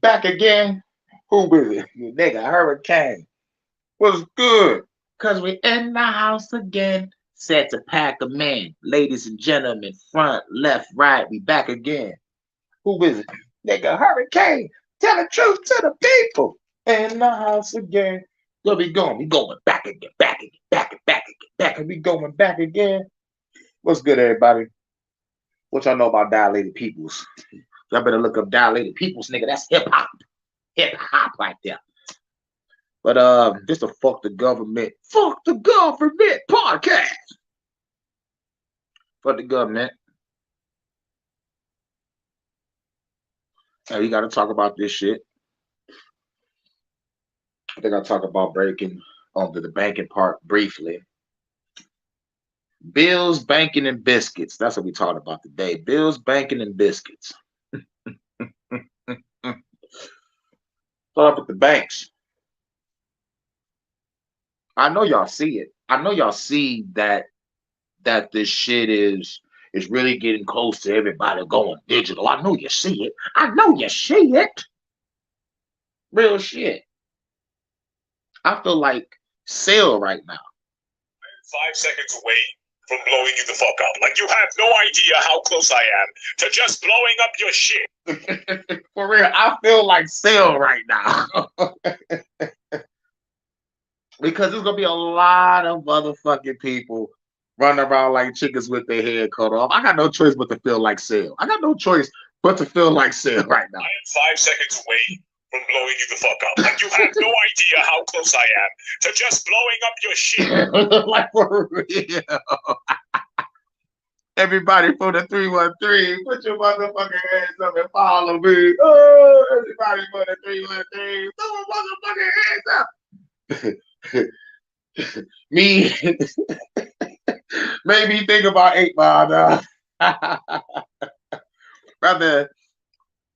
Back again. Who with it? You nigga, Hurricane. What's good? Cause we in the house again. Set to pack a man. Ladies and gentlemen, front, left, right, we back again. Who is it? Nigga, Hurricane. Tell the truth to the people. In the house again. Where we going? We going back again, back again, back and back again, back and we going back again. What's good, everybody? What y'all know about dilated peoples? Y'all better look up dilated peoples, nigga. That's hip hop. Hip hop right there. But this a fuck the government podcast. Fuck the government. Hey, we gotta talk about this shit. I think I'll talk about breaking onto the banking part briefly. Bills, banking, and biscuits. That's what we talked about today. Bills, banking, and biscuits. Start up with the banks. I know y'all see it. I know y'all see that this shit is really getting close to everybody going digital. I know you see it. I know you see it. Real shit. I feel like sale right now. 5 seconds away from blowing you the fuck up. Like, you have no idea how close I am to just blowing up your shit. For real, I feel like sale right now. Because there's gonna be a lot of motherfucking people running around like chickens with their head cut off. I got no choice but to feel like sale. I got no choice but to feel like sale right now. I am 5 seconds away from blowing you the fuck up. Like, you have no idea how close I am to just blowing up your shit. Like, for real. Everybody for the 313, put your motherfucking hands up and follow me. Oh, everybody for the 313, put your motherfucking hands up. Me, made me think about 8 Mile. Brother,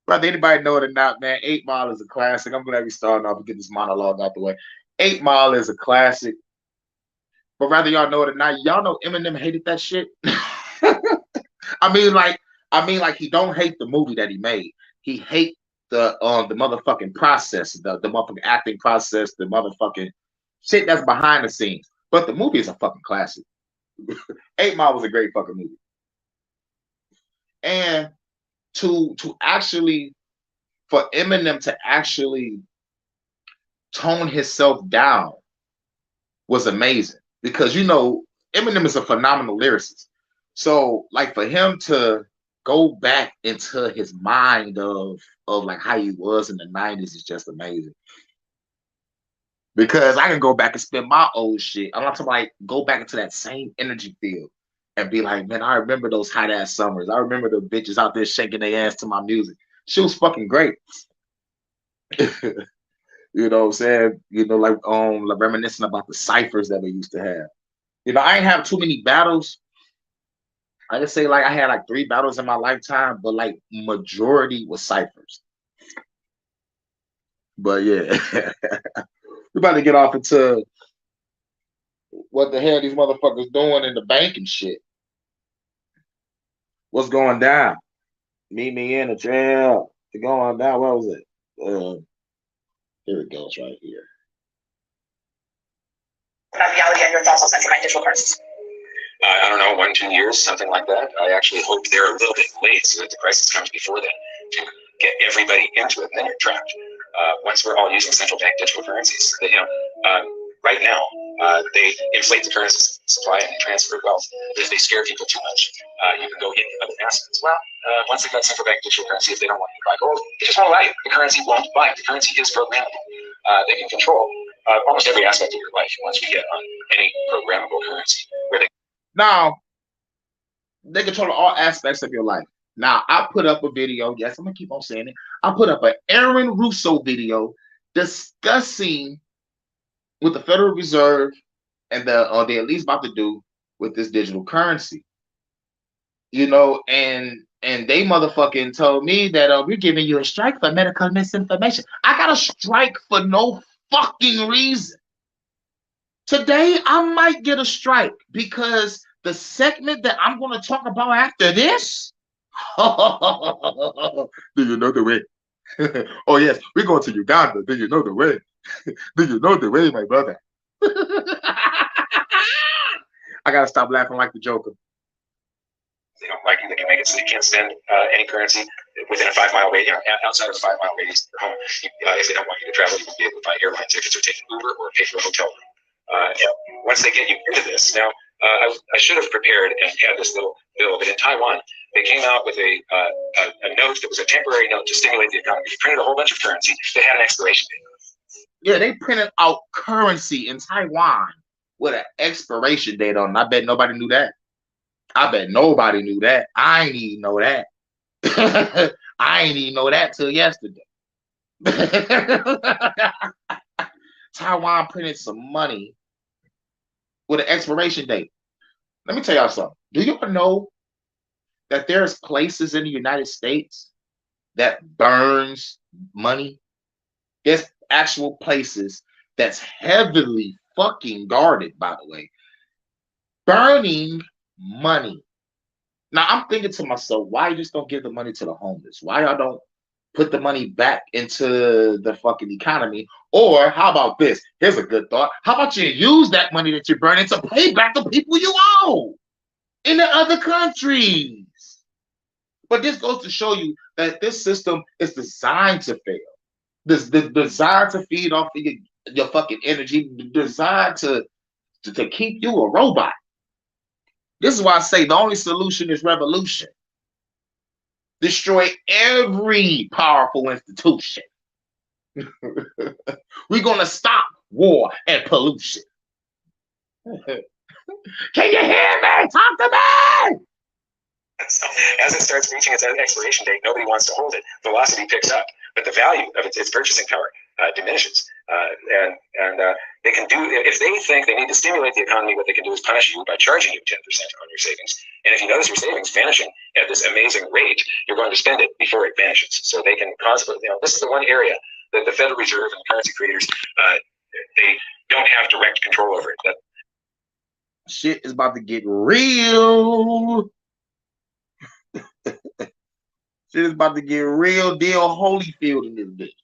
anybody know it or not, man? 8 Mile is a classic. I'm glad we starting off and get this monologue out the way. 8 Mile is a classic. But rather y'all know it or not, y'all know Eminem hated that shit. I mean, like he don't hate the movie that he made. He hate the motherfucking process, the motherfucking acting process, the motherfucking shit that's behind the scenes. But the movie is a fucking classic. 8 Mile was a great fucking movie. And to actually, for Eminem to actually tone himself down was amazing. Because, you know, Eminem is a phenomenal lyricist. So, like, for him to go back into his mind of like how he was in the 90s is just amazing. Because I can go back and spin my old shit. I want to like go back into that same energy field and be like, man, I remember those hot ass summers. I remember the bitches out there shaking their ass to my music. She was fucking great. You know what I'm saying? You know, like reminiscing about the ciphers that we used to have. You know, I ain't have too many battles. I just say like I had like 3 battles in my lifetime, but like majority was ciphers. But yeah, we're about to get off into what the hell these motherfuckers doing in the bank and shit. What's going down? Meet me in the trail. It's going down. What was it? Here it goes right here. About reality and your thoughts on central bank digital currencies. I don't know, 1-2 years, something like that. I actually hope they're a little bit late so that the crisis comes before then to get everybody into it, and then you're trapped. Once we're all using central bank digital currencies, right now, they inflate the currency supply and transfer wealth. If they scare people too much, you can go into other assets. Well, once they've got central bank digital currency, if they don't want you to buy gold, they just won't allow you. The currency won't buy. The currency is programmable. They can control almost every aspect of your life once we get on any programmable currency. Now, they control all aspects of your life. Now, I put up a video. Yes, I'm going to keep on saying it. I put up an Aaron Russo video discussing what the Federal Reserve and they're at least about to do with this digital currency. You know, and they motherfucking told me that we're giving you a strike for medical misinformation. I got a strike for no fucking reason. Today, I might get a strike because the segment that I'm going to talk about after this, do you know the way? Oh yes, we're going to Uganda. Do you know the way? Do you know the way, my brother? I gotta stop laughing like the Joker. They don't like you, they can make it so you can't spend any currency within a 5 mile radius, outside of a 5 mile radius of your home. If they don't want you to travel, you can be able to buy airline tickets or take an Uber or pay for a hotel room. Once they get you into this, now I should have prepared and had this little bill, but in Taiwan, they came out with a note that was a temporary note to stimulate the economy. They printed a whole bunch of currency that had an expiration date. Yeah, they printed out currency in Taiwan with an expiration date on it. I bet nobody knew that. I bet nobody knew that. I ain't even know that. I ain't even know that till yesterday. Taiwan printed some money with an expiration date. Let me tell y'all something. Do y'all know that there's places in the United States that burns money? There's actual places that's heavily fucking guarded, by the way, burning money. Now I'm thinking to myself, why you just don't give the money to the homeless? Why y'all don't put the money back into the fucking economy? Or how about this? Here's a good thought. How about you use that money that you're burning to pay back the people you owe in the other countries? But this goes to show you that this system is designed to fail. This designed to feed off of your fucking energy, designed to keep you a robot. This is why I say the only solution is revolution. Destroy every powerful institution. We're going to stop war and pollution. Can you hear me? Talk to me! So as it starts reaching its expiration date, nobody wants to hold it. Velocity picks up, but the value of its purchasing power diminishes. And they can do, if they think they need to stimulate the economy, what they can do is punish you by charging you 10% on your savings. And if you notice your savings vanishing at this amazing rate, you're going to spend it before it vanishes. So they can constantly, this is the one area that the Federal Reserve and the currency creators, they don't have direct control over it. Shit is about to get real. Shit is about to get real deal Holyfield in this bitch.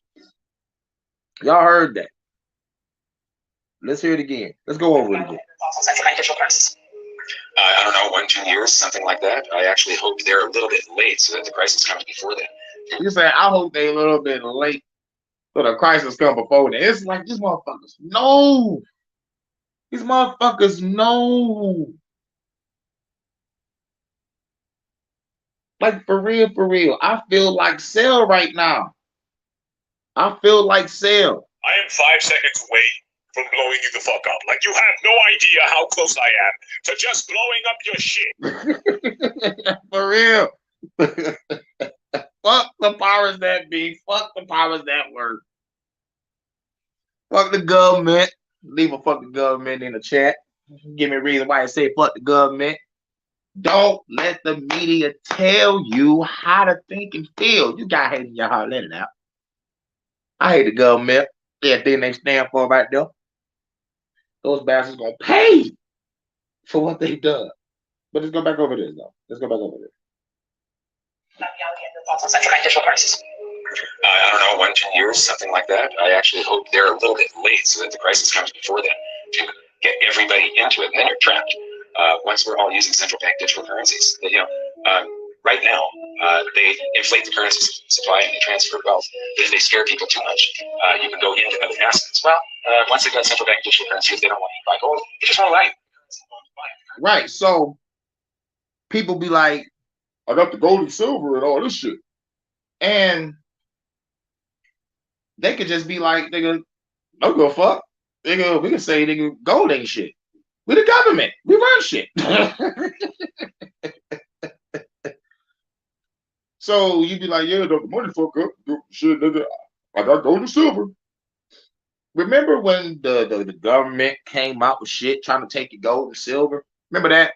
Y'all heard that. Let's hear it again. Let's go over it again. Central bank digital currencies. I don't know, 1-2 years, something like that. I actually hope they're a little bit late so that the crisis comes before then. You say, I hope they a little bit late so the crisis come before then. It's like these motherfuckers know. These motherfuckers know. Like, for real. I feel like Cell right now. I feel like Cell. I am 5 seconds away from blowing you the fuck up. Like, you have no idea how close I am to just blowing up your shit. For real. Fuck the powers that be. Fuck the powers that work. Fuck the government. Leave a fucking government in the chat. Give me a reason why I say fuck the government. Don't let the media tell you how to think and feel. You got hate in your heart, let it out. I hate the government. Everything they stand for right there. Those bastards gonna pay for what they done. But let's go back over this though. Let's go back over this. Thoughts on central bank digital currencies. I don't know, 1-2 years, something like that. I actually hope they're a little bit late so that the crisis comes before then to get everybody into it, and then you're trapped. Once we're all using central bank digital currencies, right now they inflate the currency supply and they transfer wealth. If they scare people too much, you can go into other assets. Well, once they've got central bank digital currency, if they don't want you to buy gold, they just won't allow you. Right. So people be like, I got the gold and silver and all this shit. And they could just be like, nigga, don't go fuck. Nigga, we can say nigga, gold ain't shit. We the government. We run shit. So you be like, yeah, the money fuck up. Shit, nigga, I got gold and silver. Remember when the government came out with shit trying to take your gold and silver? Remember that?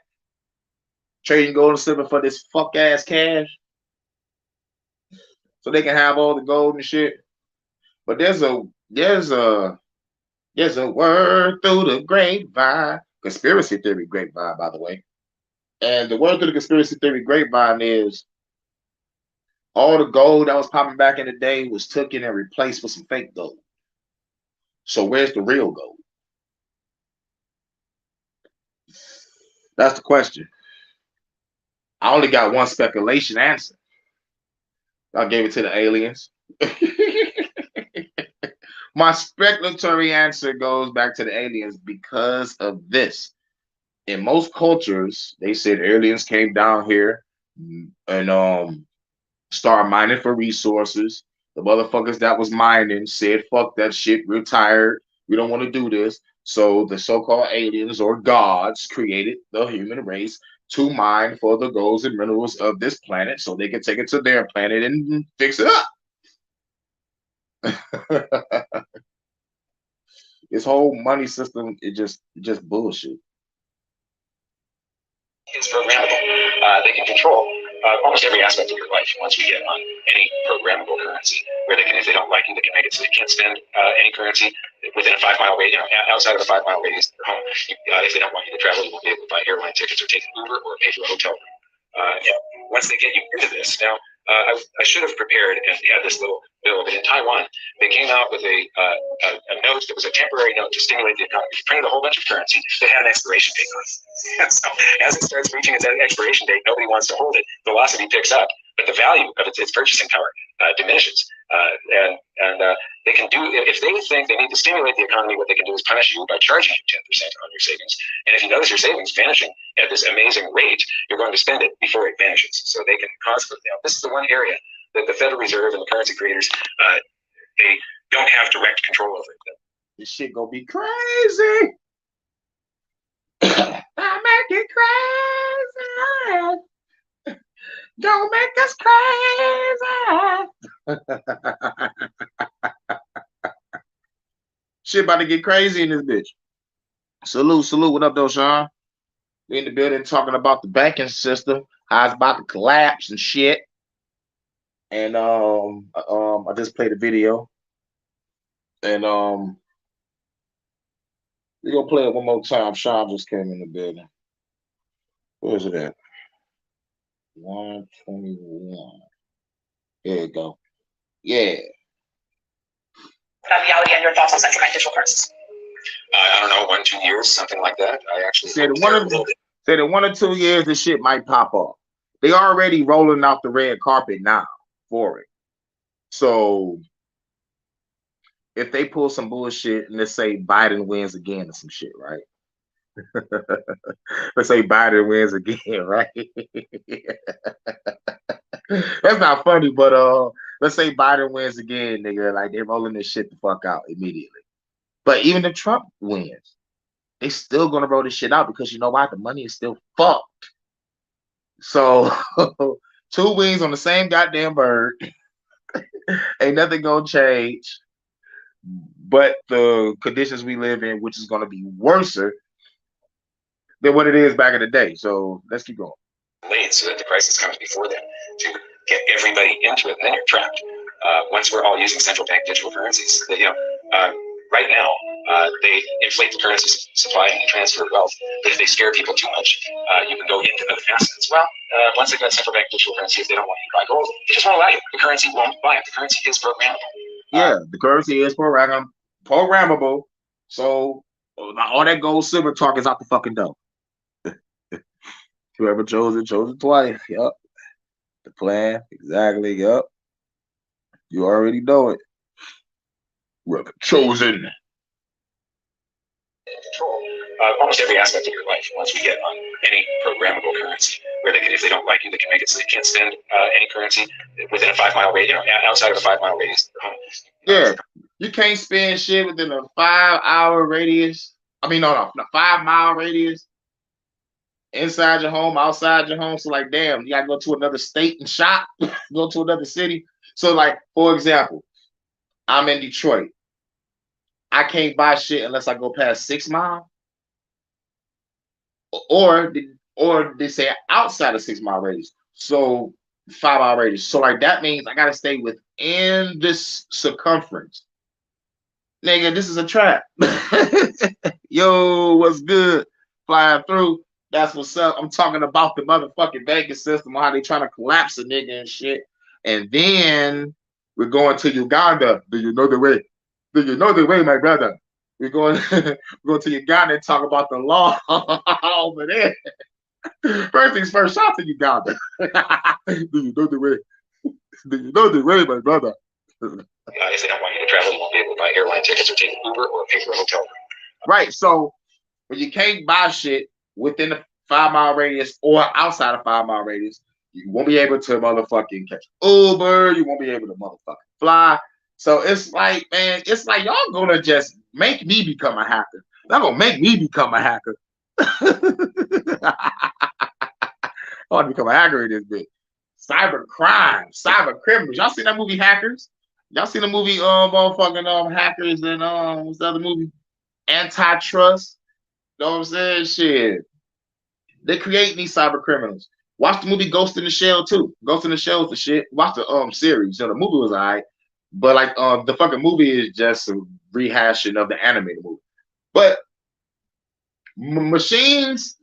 Trading gold and silver for this fuck ass cash. So they can have all the gold and shit. But there's a word through the grapevine. Conspiracy theory grapevine, by the way. And the word through the conspiracy theory grapevine is All the gold that was popping back in the day was taken and replaced with some fake gold. So where's the real gold? That's the question. I only got one speculation answer. I gave it to the aliens. My speculatory answer goes back to the aliens because of this. In most cultures, they said aliens came down here and started mining for resources. The motherfuckers that was mining said, "Fuck that shit. We're tired. We don't want to do this." So the so-called aliens or gods created the human race to mine for the golds and minerals of this planet, so they can take it to their planet and fix it up. This whole money system, it just bullshit. Is programmable. They can control almost every aspect of your life once we get on any programmable currency, where they can, if they don't like you, they can make it so they can't spend any currency within a 5 mile radius, outside of a 5 mile radius of their home. If they don't want you to travel, you won't be able to buy airline tickets or take an Uber or pay for a hotel room. Once they get you into this, now I should have prepared and had this little bill, but in Taiwan, they came out with a note that was a temporary note to stimulate the economy. They printed a whole bunch of currency that had an expiration date on it. And so as it starts reaching its expiration date, nobody wants to hold it. Velocity picks up, but the value of its purchasing power diminishes. And they can do, if they think they need to stimulate the economy, what they can do is punish you by charging you 10% on your savings. And if you notice your savings vanishing at this amazing rate, you're going to spend it before it vanishes. So they can constantly, this is the one area that the Federal Reserve and the currency creators, they don't have direct control over it. This shit gonna be crazy. I make it crazy. Don't make us crazy. Shit about to get crazy in this bitch. Salute. What up, though, Sean? We in the building talking about the banking system, how it's about to collapse and shit. And I just played a video. And we're gonna play it one more time. Sean just came in the building. Where is it at? 121. There you go. Yeah. Reality and your thoughts on central bank digital currencies. I don't know, 1-2 years, something like that. I actually said in 1 or 2 years this shit might pop off. They already rolling out the red carpet now for it. So if they pull some bullshit and let's say Biden wins again or some shit, right? Let's say Biden wins again, right? That's not funny, but let's say Biden wins again, nigga. Like they're rolling this shit the fuck out immediately. But even if Trump wins, they still gonna roll this shit out because you know why? The money is still fucked. So 2 wings on the same goddamn bird. Ain't nothing gonna change but the conditions we live in, which is gonna be worse than what it is back in the day. So let's keep going. Late so that the crisis comes before them to get everybody into it, and then you're trapped. Once we're all using central bank digital currencies, right now they inflate the currency supply and transfer wealth. But if they scare people too much, you can go into other assets. Well, once they've got central bank digital currency, if they don't want you to buy gold, they just won't allow you. The currency won't buy it. The currency is programmable. Yeah, the currency is programmable. So all that gold silver talk is out the fucking door. Whoever chose it twice. Yup. The plan, exactly. Yup. You already know it. Whoever chosen. Control almost every aspect of your life once we get on any programmable currency, where they can, if they don't like you, they can make it so they can't spend any currency within a 5 mile radius, outside of a 5 mile radius of their home. Yeah, you can't spend shit within a 5-hour radius. I mean, no, a 5 mile radius. Inside your home, outside your home. So like, damn, you gotta go to another state and shop, go to another city. So like, for example, I'm in Detroit. I can't buy shit unless I go past 6 mile. Or they say outside of 6 mile radius. So 5 mile radius. So like that means I gotta stay within this circumference. Nigga, this is a trap. Yo, what's good? Flying through. That's what's up. I'm talking about the motherfucking banking system, how they trying to collapse a nigga and shit. And then we're going to Uganda. Do you know the way? Do you know the way, my brother? We're going, we're going to Uganda and talk about the law over there. First things first, shout to Uganda. Do you know the way? Do you know the way, my brother? If they don't want you to travel, you won't be able to buy airline tickets or take an Uber or pay for a hotel room. Right. So when you can't buy shit within the 5 mile radius or outside of 5 mile radius, you won't be able to motherfucking catch Uber. You won't be able to motherfucking fly. So it's like, man, it's like y'all gonna just make me become a hacker. Y'all gonna make me become a hacker. I want to become a hacker in this bitch. Cyber crime, cyber criminals. Y'all seen that movie Hackers? Y'all seen the movie motherfucking Hackers and what's the other movie? Antitrust. You know what I'm saying? Shit. They're creating these cyber criminals. Watch the movie Ghost in the Shell too. Ghost in the Shell is the shit. Watch the series. You know, the movie was alright. But like the fucking movie is just a rehashing of the animated movie. But machines,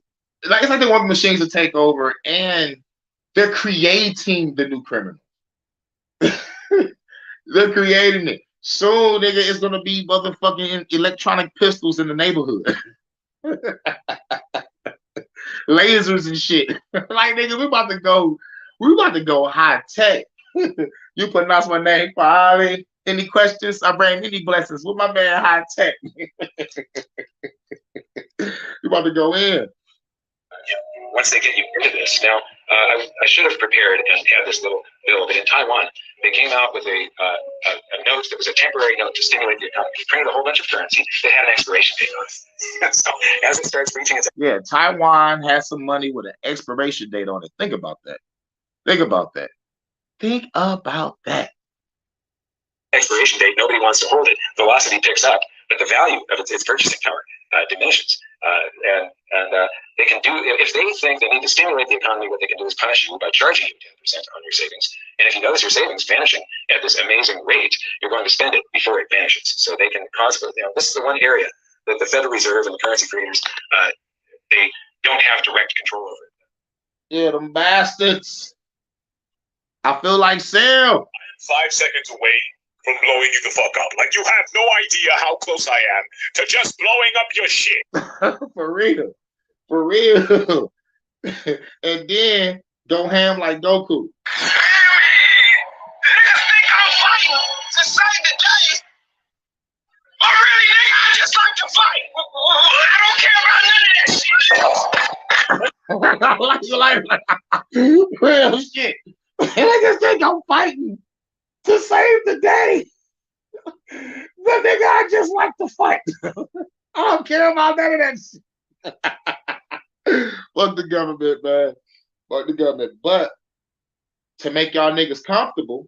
like it's like they want machines to take over and they're creating the new criminal. They're creating it. So, nigga, it's gonna be motherfucking electronic pistols in the neighborhood. Lasers and shit. Like, nigga, we about to go high tech. You pronounce my name for Ali. Any questions? I bring any blessings. With my man high tech. You about to go in. Once they get you into this, now I should have prepared and had this little bill, but in Taiwan they came out with a note that was a temporary note to stimulate the economy. They printed a whole bunch of currency that had an expiration date on it. So as it starts reaching its Taiwan has some money with an expiration date on it. Think about that. Think about that. Think about that. Expiration date, nobody wants to hold it. Velocity picks up, but the value of its purchasing power diminishes. And they can do, if they think they need to stimulate the economy, what they can do is punish you by charging you 10% on your savings. And if you notice your savings vanishing at this amazing rate, you're going to spend it before it vanishes. So they can cause, this is the one area that the Federal Reserve and the currency creators, they don't have direct control over it. Yeah, them bastards. I feel like Sam. I am 5 seconds away from blowing you the fuck up. Like, you have no idea how close I am to just blowing up your shit. For real. For real. And then go ham like Goku. Niggas think I'm fighting to save the day. But really, nigga, I just like to fight. I don't care about none of that shit. Real shit. Niggas think I'm fighting to save the day. But nigga, I just like to fight. I don't care about none of that shit. Fuck the government, man. Fuck the government. But to make y'all niggas comfortable,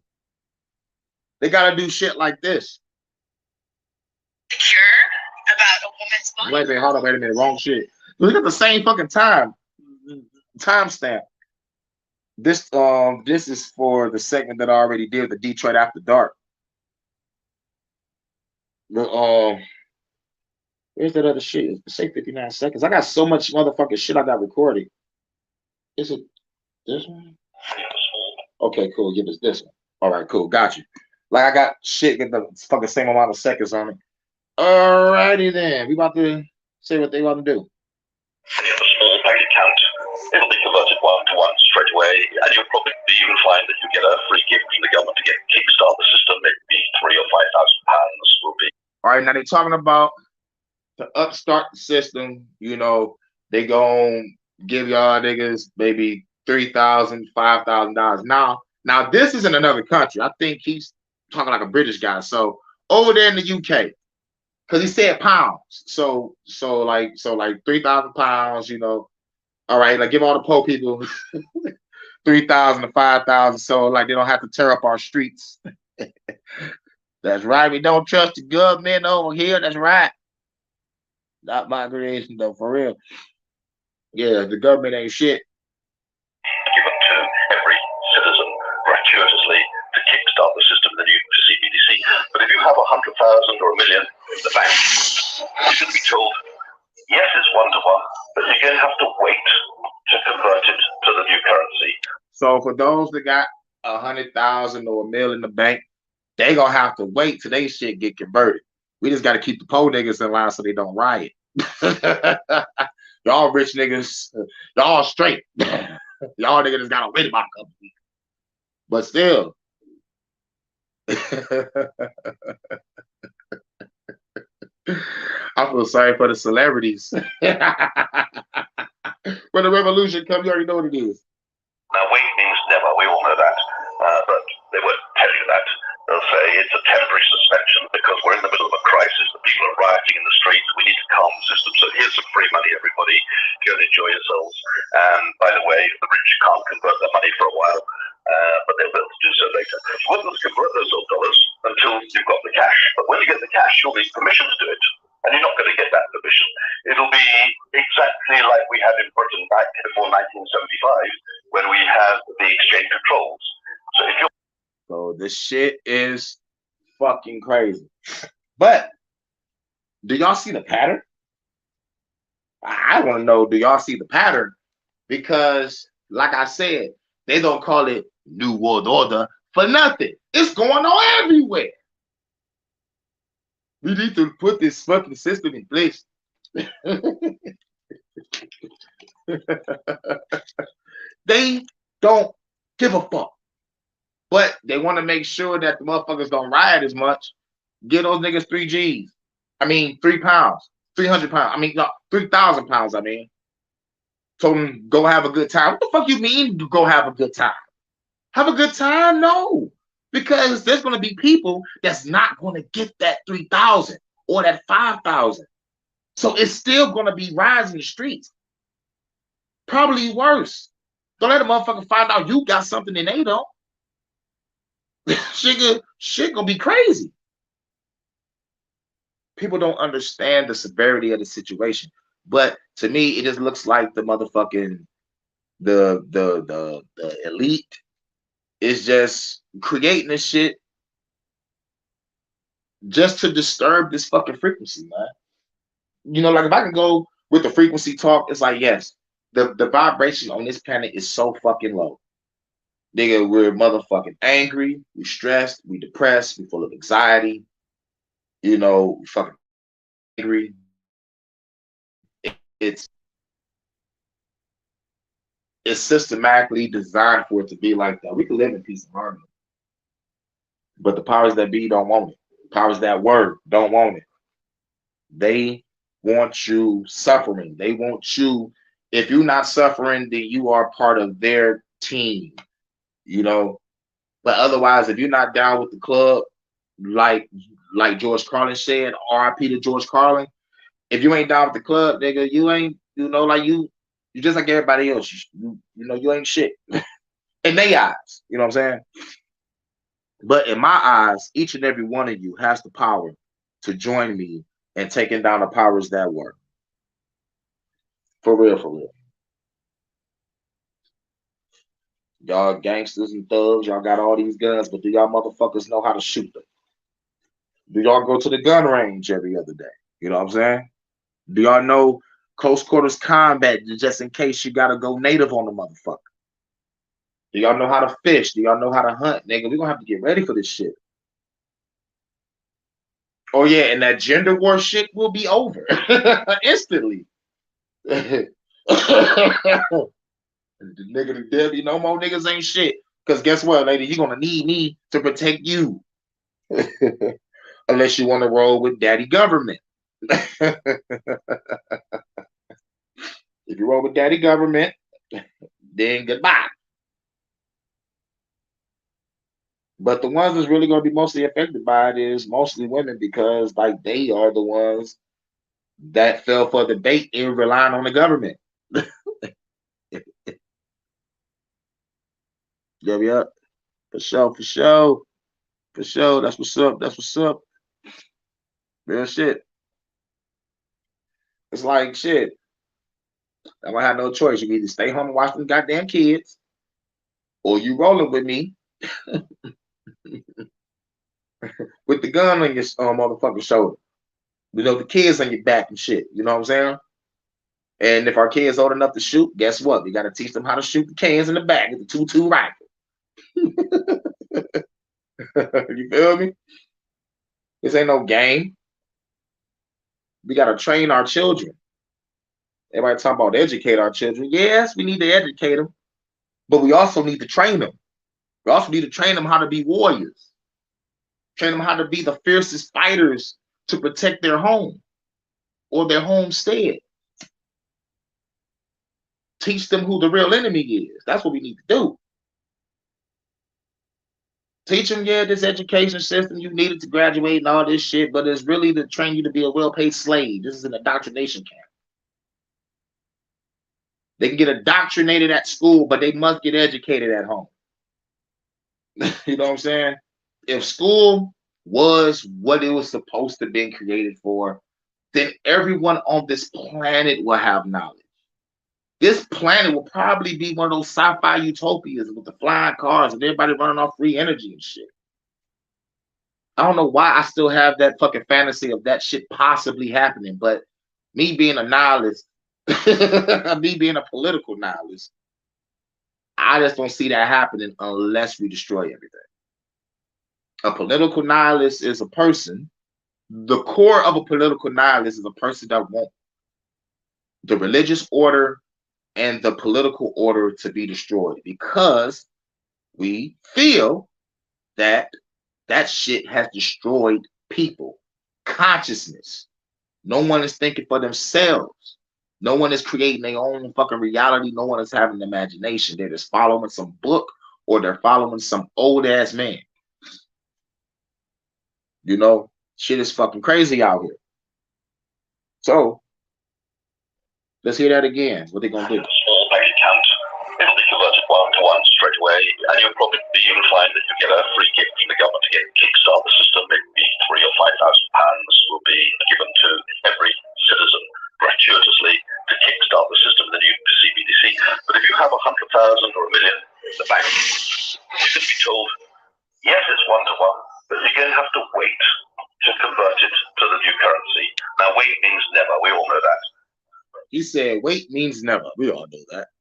they gotta do shit like this. Secure about a woman's body. Wait a minute, hold on, wait a minute, wrong shit. We got the same fucking timestamp. This is for the segment that I already did, the Detroit After Dark. Where's that other shit? Say 59 seconds. I got so much motherfucking shit I got recorded. Is it this one? Okay, cool. Give us this one. All right, cool. Got you. Like I got shit get the fucking same amount of seconds on it. Alrighty then. We about to say what they want to do. When you have a small bank account, it'll be converted one-to-one straight away, and you'll probably even find that you get a free gift from the government to get kickstart the system. Maybe £3,000 or £5,000 will be. All right, now they're talking about to upstart the system. You know, they gonna give y'all niggas maybe $3,000, $5,000. Now this is in another country. I think he's talking like a British guy. So over there in the UK, because he said pounds. So like 3,000 pounds. You know, all right. Like give all the poor people 3,000 to 5,000. So like they don't have to tear up our streets. That's right. We don't trust the government over here. That's right. Not my creation though, for real. Yeah, the government ain't shit. Given to every citizen gratuitously to kickstart the system, the new CBDC. But if you have 100,000 or $1 million in the bank, you should be told, yes, it's one-to-one, but you're going to have to wait to convert it to the new currency. So for those that got 100,000 or $1 million in the bank, they gonna have to wait till they shit get converted. We just gotta keep the poor niggas in line so they don't riot. Y'all rich niggas, y'all straight. Y'all niggas just gotta wait about a couple weeks. But still. I feel sorry for the celebrities. When the revolution comes, you already know what it is. Now, wait means never. We all know that. But they won't tell you that. They'll say it's a temporary suspension because we're in the middle of a crisis. The people are rioting in the streets. We need to calm the system. So here's some free money, everybody. Go and enjoy yourselves. And by the way, the rich can't convert their money for a while, but they'll be able to do so later. You won't be able to convert those old dollars until you've got the cash. But when you get the cash, you'll need permission to do it. And you're not going to get that permission. It'll be exactly like we had in Britain back before 1975 when we had the exchange controls. So if you're So this shit is fucking crazy. But do y'all see the pattern? I want to know, do y'all see the pattern? Because, like I said, they don't call it New World Order for nothing. It's going on everywhere. We need to put this fucking system in place. They don't give a fuck. But they want to make sure that the motherfuckers don't riot as much. Give those niggas 3 G's. I mean, 3 pounds. 300 pounds. I mean, no, 3,000 pounds, I mean. Told them, go have a good time. What the fuck you mean, go have a good time? Have a good time? No. Because there's going to be people that's not going to get that 3,000 or that 5,000. So it's still going to be riots in the streets. Probably worse. Don't let a motherfucker find out you got something and they don't. Shit gonna be crazy. People don't understand the severity of the situation. But to me, it just looks like the motherfucking the elite is just creating this shit just to disturb this fucking frequency, man. You know, like if I can go with the frequency talk, it's like, yes, the vibration on this planet is so fucking low. Nigga, we're motherfucking angry, we stressed, we depressed, we full of anxiety, you know, we fucking angry. It's systematically designed for it to be like that. We can live in peace and harmony. But the powers that be don't want it. The powers that were don't want it. They want you suffering. They want you, if you're not suffering, then you are part of their team, you know. But otherwise, if you're not down with the club, like George Carlin said, RIP to George Carlin, if you ain't down with the club, nigga, you ain't, you know, like you just like everybody else. You know, you ain't shit. In their eyes, you know what I'm saying? But in my eyes, each and every one of you has the power to join me in taking down the powers that were. For real, for real. Y'all gangsters and thugs, y'all got all these guns, but do y'all motherfuckers know how to shoot them? Do y'all go to the gun range every other day? You know what I'm saying? Do y'all know close quarters combat just in case you gotta go native on the motherfucker? Do y'all know how to fish? Do y'all know how to hunt? Nigga, we're gonna have to get ready for this shit. Oh yeah, and that gender war shit will be over instantly. The nigga to death, you know, more niggas ain't shit. Cause guess what, lady, you're gonna need me to protect you. Unless you want to roll with daddy government. If you roll with daddy government, then goodbye. But the ones that's really going to be mostly affected by it is mostly women because, like, they are the ones that fell for the bait and relying on the government. Yeah. For sure. That's what's up. Real shit. It's like shit. I'm gonna have no choice. You either stay home and watch them goddamn kids, or you rolling with me with the gun on your motherfucking shoulder. You know, the kids on your back and shit. You know what I'm saying? And if our kids old enough to shoot, guess what? We got to teach them how to shoot the cans in the back with the 2-2 rifle. You feel me? This ain't no game. We gotta train our children. Everybody talking about educate our children. Yes, we need to educate them, but we also need to train them. We also need to train them how to be warriors. Train them how to be the fiercest fighters to protect their home or their homestead. Teach them who the real enemy is. That's what we need to do. Teach them, yeah, this education system, you needed to graduate and all this shit, but it's really to train you to be a well-paid slave. This is an indoctrination camp. They can get indoctrinated at school, but they must get educated at home. You know what I'm saying? If school was what it was supposed to be created for, then everyone on this planet will have knowledge. This planet will probably be one of those sci-fi utopias with the flying cars and everybody running off free energy and shit. I don't know why I still have that fucking fantasy of that shit possibly happening, but me being a nihilist, me being a political nihilist, I just don't see that happening unless we destroy everything. A political nihilist is a person. The core of a political nihilist is a person that wants the religious order and the political order to be destroyed because we feel that that shit has destroyed people, consciousness. No one is thinking for themselves. No one is creating their own fucking reality. No one is having an imagination. They're just following some book or they're following some old ass man. You know, shit is fucking crazy out here. So let's hear that again. What they gonna do? Small bank account. It'll be converted one to one straight away, and you'll probably even find that you get a free gift from the government to get kickstart the system. Maybe £3,000 or £5,000 will be given to every citizen gratuitously to kickstart the system in the new CBDC. But if you have 100,000 or a million in the bank, you're going to be told, yes, it's one to one, but you're going to have to wait to convert it to the new currency. Now, wait means never. We all know that. He said, wait means never. We all know that.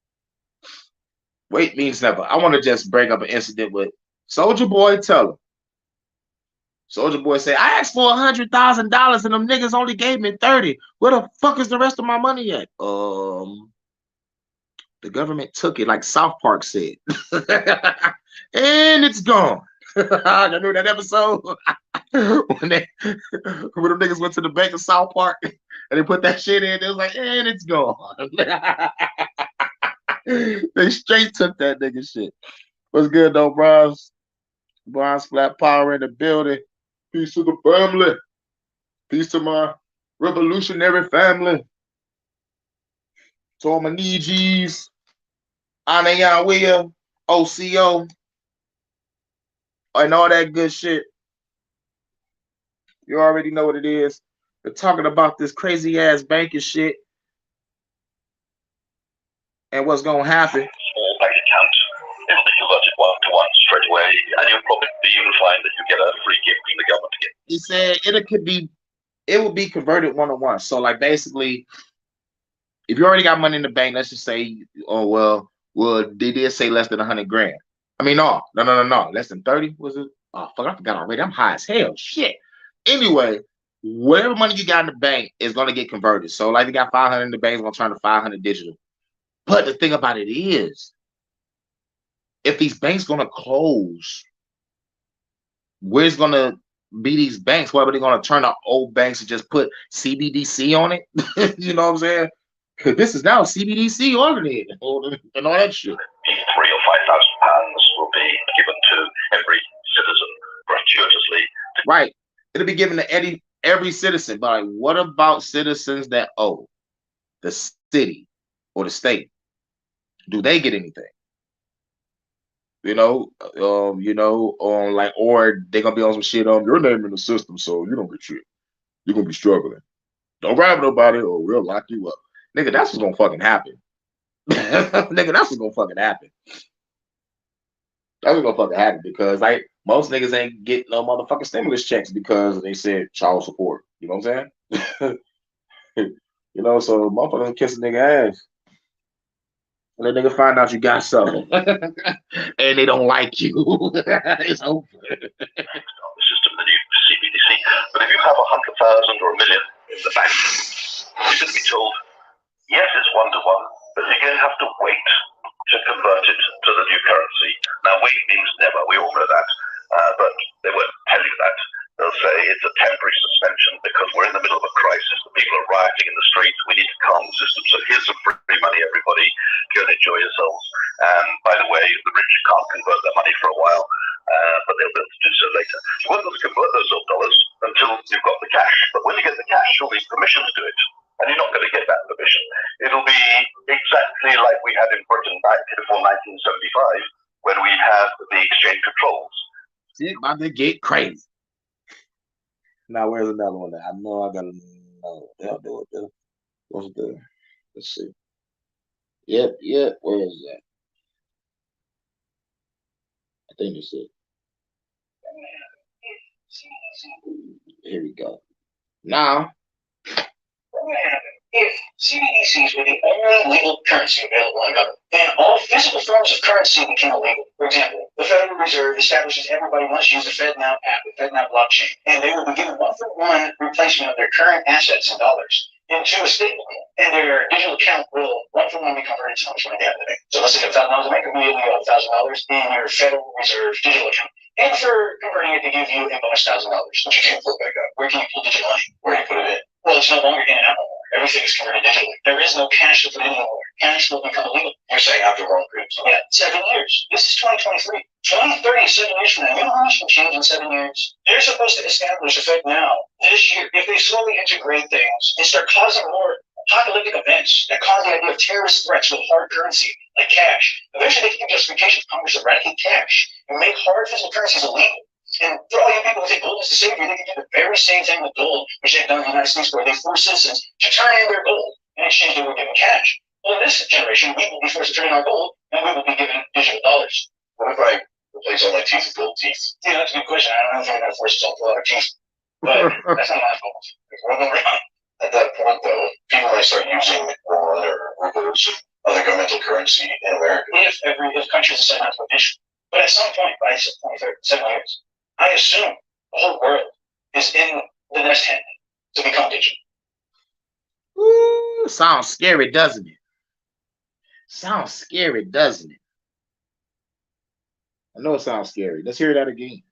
Wait means never. I want to just bring up an incident with Soldier Boy. Tell him. Soldier Boy say, I asked for $100,000 and them niggas only gave me 30. Where the fuck is the rest of my money at? The government took it, like South Park said. And it's gone. I remember that episode when them niggas went to the bank of South Park and they put that shit in. It was like, and it's gone. They straight took that nigga shit. What's good though, bros? Bronze Flat Power in the building. Peace to the family. Peace to my revolutionary family. To all my Nijis. Anayawiya. OCO. And all that good shit. You already know what it is. They're talking about this crazy ass banking shit and what's gonna happen. Small bank account. It'll be converted one to one straight away, and you'll probably even find that you get a free gift from the government to get. He said it will be converted one to one. So like basically, if you already got money in the bank, let's just say, oh well, they did say less than 100 grand. I mean, no, less than 30 was it? Oh fuck, I forgot already. I'm high as hell. Shit. Anyway, whatever money you got in the bank is gonna get converted. So like, you got 500 in the bank, it's gonna turn to 500 digital. But the thing about it is, if these banks gonna close, where's gonna be these banks? What are they gonna turn to old banks and just put CBDC on it? You know what I'm saying? This is now CBDC on it and all that shit. £3,000 or £5,000 will be given to every citizen gratuitously. Right. It'll be given to every citizen. But like, what about citizens that owe the city or the state? Do they get anything? You know, like, or they gonna be on some shit on your name in the system, so you don't get shit. You're gonna be struggling. Don't grab nobody, or we'll lock you up. Nigga, that's what's gonna fucking happen. Nigga, that's what's gonna fucking happen. That's what's gonna fucking happen because like most niggas ain't getting no motherfucking stimulus checks because they said child support. You know what I'm saying? You know, so motherfuckers kiss a nigga ass. When the nigga find out you got something and they don't like you, it's over. The system, the new CBDC. But if you have 100,000 or a million in the bank, you're going to be told, yes, it's one-to-one, but you're going to have to wait to convert it to the new currency. Now, wait means never. We all know that. But they won't tell you that. They'll say it's a temporary suspension because we're in the middle of a crisis. The people are rioting in the streets. We need to calm the system. So here's some free money, everybody. Go and enjoy yourselves. And by the way, the rich can't convert their money for a while, but they'll be able to do so later. You won't be able to convert those old dollars until you've got the cash. But when you get the cash, you'll need permission to do it. And you're not going to get that permission. It'll be exactly like we had in Britain back before 1975 when we had the exchange controls. It's about to get crazy. Now, where's another one? I know I gotta know. They'll do it. What's the? Let's see. Yep. Where is that? I think it's it. Here we go. Now, if CBDCs were the only legal currency available in government, then all physical forms of currency became illegal. For example, the Federal Reserve establishes everybody must use the FedNow app, the FedNow blockchain, and they will be given one-for-one replacement of their current assets in dollars into a stablecoin, and their digital account will one-for-one be converted to how much money they have today. So let's say you have $1,000 to make, immediately you have $1,000 in your Federal Reserve digital account. And for converting it, they give you a bonus $1,000, which you can't pull back up. Where can you pull digital money? Where do you put it in? Well, it's no longer in and out anymore. Everything is converted digitally. There is no cash to put in anymore. Cash will become illegal. You're saying after we're on cruise? Yeah, 7 years. This is 2023. 2030, 7 years from now. You know how much can change in 7 years? They're supposed to establish a Fed now. This year, if they slowly integrate things and start causing more apocalyptic events that cause the idea of terrorist threats with hard currency, like cash, eventually they can give justification to Congress to eradicate cash and make hard physical currencies illegal. And for all you people who think gold is the savior, they can do the very same thing with gold, which they've done in the United States, where they force citizens to turn in their gold. In exchange, they were given cash. Well, in this generation, we will be forced to turn in our gold, and we will be given digital dollars. What if I replace all my teeth with gold teeth? Yeah, that's a good question. I don't think I'm going to force us all to pull out our teeth. But that's not my fault. We're going around. At that point, though, people might start using won or rubles and other governmental currency in America. If countries decide not to digital. But at some point, by 7 years, I assume the whole world is in the next 10 to become digital. Ooh, sounds scary, doesn't it? Sounds scary, doesn't it? I know it sounds scary. Let's hear that again.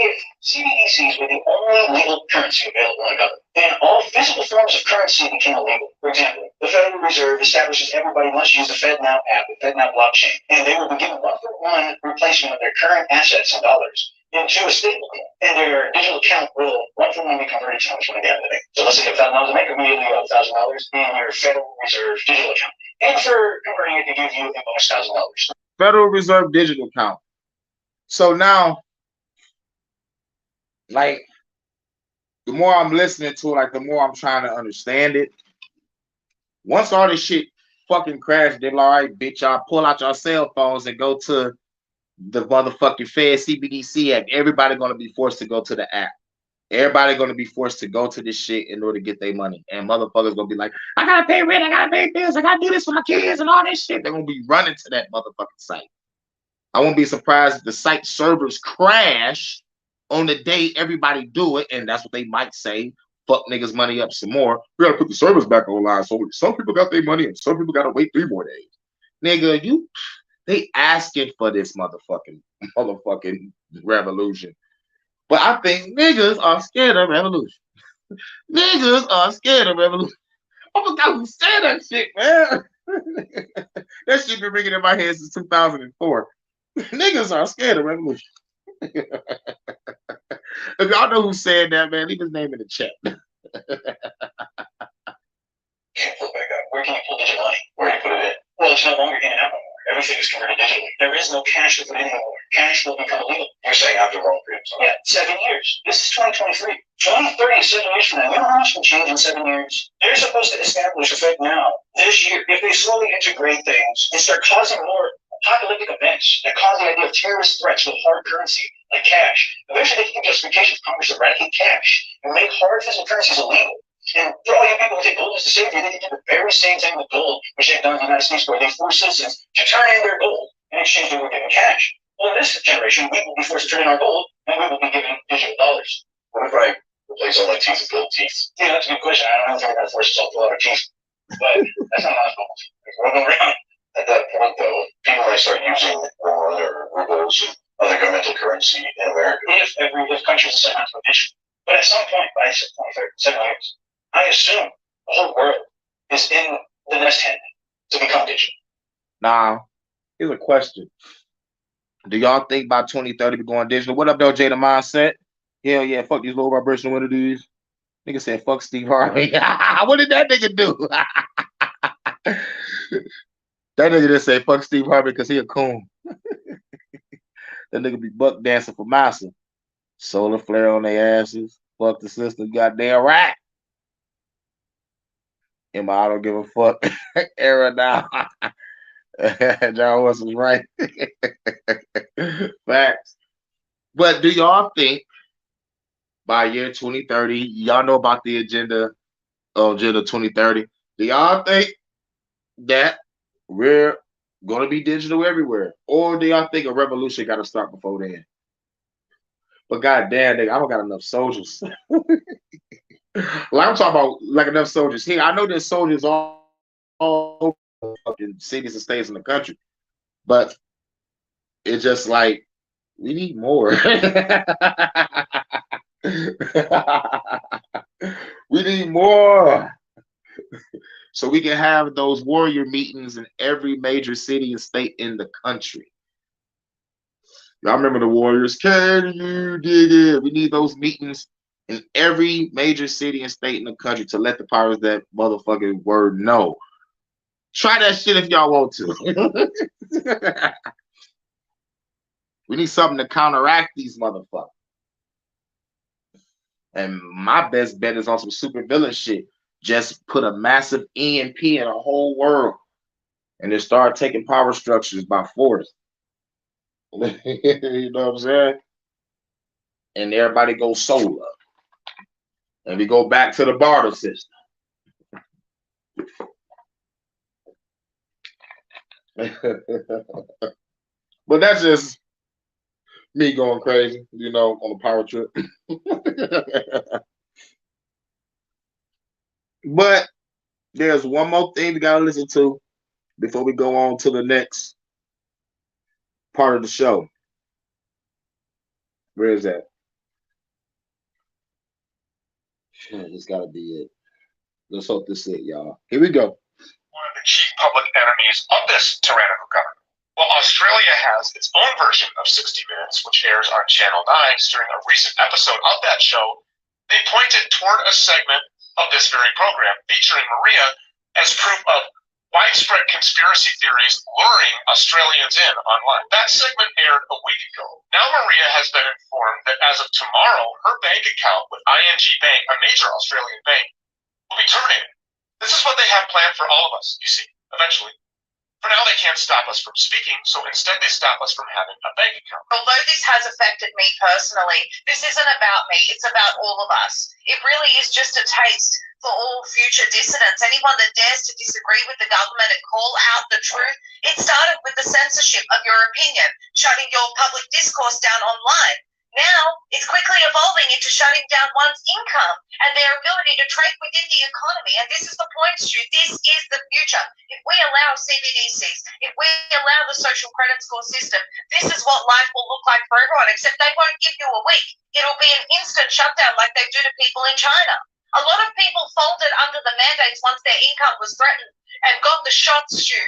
If CBDCs were the only legal currency available in government, then all physical forms of currency became illegal. For example, the Federal Reserve establishes everybody must use the FedNow app, the FedNow blockchain, and they will be given one-for-one replacement of their current assets in dollars into a stablecoin, and their digital account will one-for-one be converted to how much money they have today. So let's say you have $1,000 to make, immediately you have $1,000 in your Federal Reserve digital account, and for converting it, they give you a bonus $1,000. Federal Reserve digital account. So now, like, the more I'm listening to it, like, the more I'm trying to understand it. Once all this shit fucking crashed, they're like, all right, bitch, y'all pull out your cell phones and go to the motherfucking Fed CBDC app. Everybody gonna be forced to go to the app. Everybody gonna be forced to go to this shit in order to get their money. And motherfuckers gonna be like, I gotta pay rent, I gotta pay bills, I gotta do this for my kids and all this shit. They're gonna be running to that motherfucking site. I won't be surprised if the site servers crash on the day everybody do it, and that's what they might say. Fuck niggas money up some more. We gotta put the servers back online. So some people got their money and some people gotta wait 3 more days. Nigga, they asking for this motherfucking revolution. But I think niggas are scared of revolution. Niggas are scared of revolution. I forgot who said that shit, man. That shit been ringing in my head since 2004. Niggas are scared of revolution. If y'all know who said that, man, leave his name in the chat. Can't pull back up. Where can you pull digital money? Where do you put it in? Well, it's no longer in and out anymore. Everything is converted digitally. There is no cash to put in anymore. Cash will become illegal. You're saying after we're on cruise? Yeah, 7 years. This is 2023. 2030, 7 years from now. You know how much can change in 7 years? They're supposed to establish a Fed now. This year, if they slowly integrate things and start causing more apocalyptic events that cause the idea of terrorist threats with hard currency, like cash, eventually they can give justification to Congress to eradicate cash and make hard physical currencies illegal. And for all you people who think gold is the savior, they did the very same thing with gold, which they've done in the United States, where they force citizens to turn in their gold in exchange for given cash. Well, in this generation, we will be forced to turn in our gold, and we will be given digital dollars. What if I replace all my teeth with gold teeth? Yeah, that's a good question. I don't think we're going to force us all to pull out our teeth, but that's not my fault. We're going around. At that point, though, people might start using won or rubles and other governmental currency in America. If countries decide not to digital. But at some point, by 7 years, I assume the whole world is in the next 10 to become digital. Now, here's a question. Do y'all think by 2030 we're going digital? What up, though, Jada Mindset? Hell yeah, fuck these low vibration entities. Nigga said fuck Steve Harvey. What did that nigga do? That nigga just say fuck Steve Harvey because he a coon. That nigga be buck dancing for massa. Solar flare on their asses. Fuck the system, goddamn right. In my I don't give a fuck era now. John Wilson's right. Facts. But do y'all think by year 2030, y'all know about the agenda of Agenda 2030? Do y'all think that we're going to be digital everywhere? Or do y'all think a revolution got to start before then? But goddamn, nigga, I don't got enough soldiers. Like I'm talking about like enough soldiers here. I know there's soldiers all in cities and states in the country, but it's just like we need more. We need more so we can have those warrior meetings in every major city and state in the country. Y'all remember the Warriors? Can you dig it? We need those meetings in every major city and state in the country to let the powers that motherfucking word know. Try that shit if y'all want to. We need something to counteract these motherfuckers. And my best bet is on some super villain shit. Just put a massive EMP in the whole world and then start taking power structures by force. You know what I'm saying? And everybody goes solar. And we go back to the barter system. But that's just me going crazy, you know, on a power trip. But there's one more thing we gotta listen to before we go on to the next part of the show. Where is that? This gotta be it. Let's hope this is it, y'all. Here we go. One of the chief public enemies of this tyrannical government. Well, Australia has its own version of 60 Minutes, which airs on Channel 9. During a recent episode of that show, they pointed toward a segment of this very program featuring Maria as proof of widespread conspiracy theories luring Australians in online. That segment aired a week ago. Now Maria has been informed that as of tomorrow, her bank account with ING Bank, a major Australian bank, will be terminated. This is what they have planned for all of us, you see, eventually. For now, they can't stop us from speaking, so instead they stop us from having a bank account. Although this has affected me personally, this isn't about me, it's about all of us. It really is just a taste for all future dissidents. Anyone that dares to disagree with the government and call out the truth, it started with the censorship of your opinion, shutting your public discourse down online. Now, it's quickly evolving into shutting down one's income and their ability to trade within the economy. And this is the point, Stu. This is the future. If we allow CBDCs, if we allow the social credit score system, this is what life will look like for everyone, except they won't give you a week. It'll be an instant shutdown like they do to people in China. A lot of people folded under the mandates once their income was threatened and got the shots, Stu,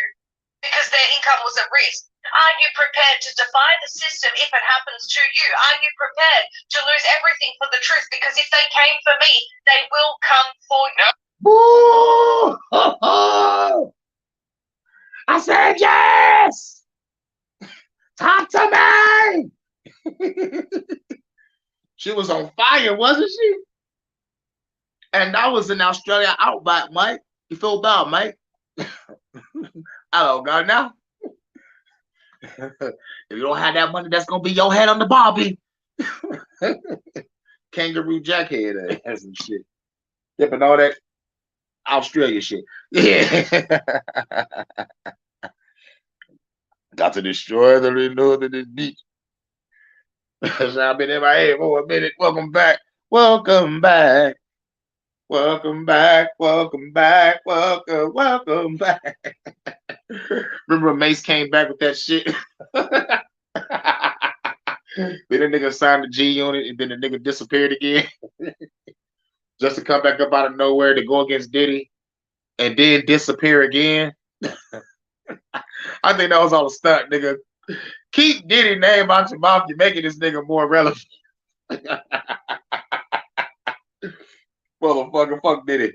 because their income was at risk. Are you prepared to defy the system if it happens to you? Are you prepared to lose everything for the truth? Because if they came for me, they will come for you. Woo! I said yes! Talk to me! She was on fire, wasn't she? And that was in Australia Outback, Mike. You feel bad, Mike? I don't got now. If you don't have that money, that's gonna be your head on the Barbie. Kangaroo jackhead ass and shit. Yep, and all that Australia shit. Yeah. Got to destroy the northern beach. So I've been in my head for a minute. Welcome back. Welcome back. Welcome back. Welcome back. Welcome back. Remember when Mace came back with that shit? Then the nigga signed the G unit and then the nigga disappeared again. Just to come back up out of nowhere to go against Diddy and then disappear again. I think that was all a stunt, nigga. Keep Diddy name out your mouth. You're making this nigga more relevant. Motherfucker, fuck Diddy.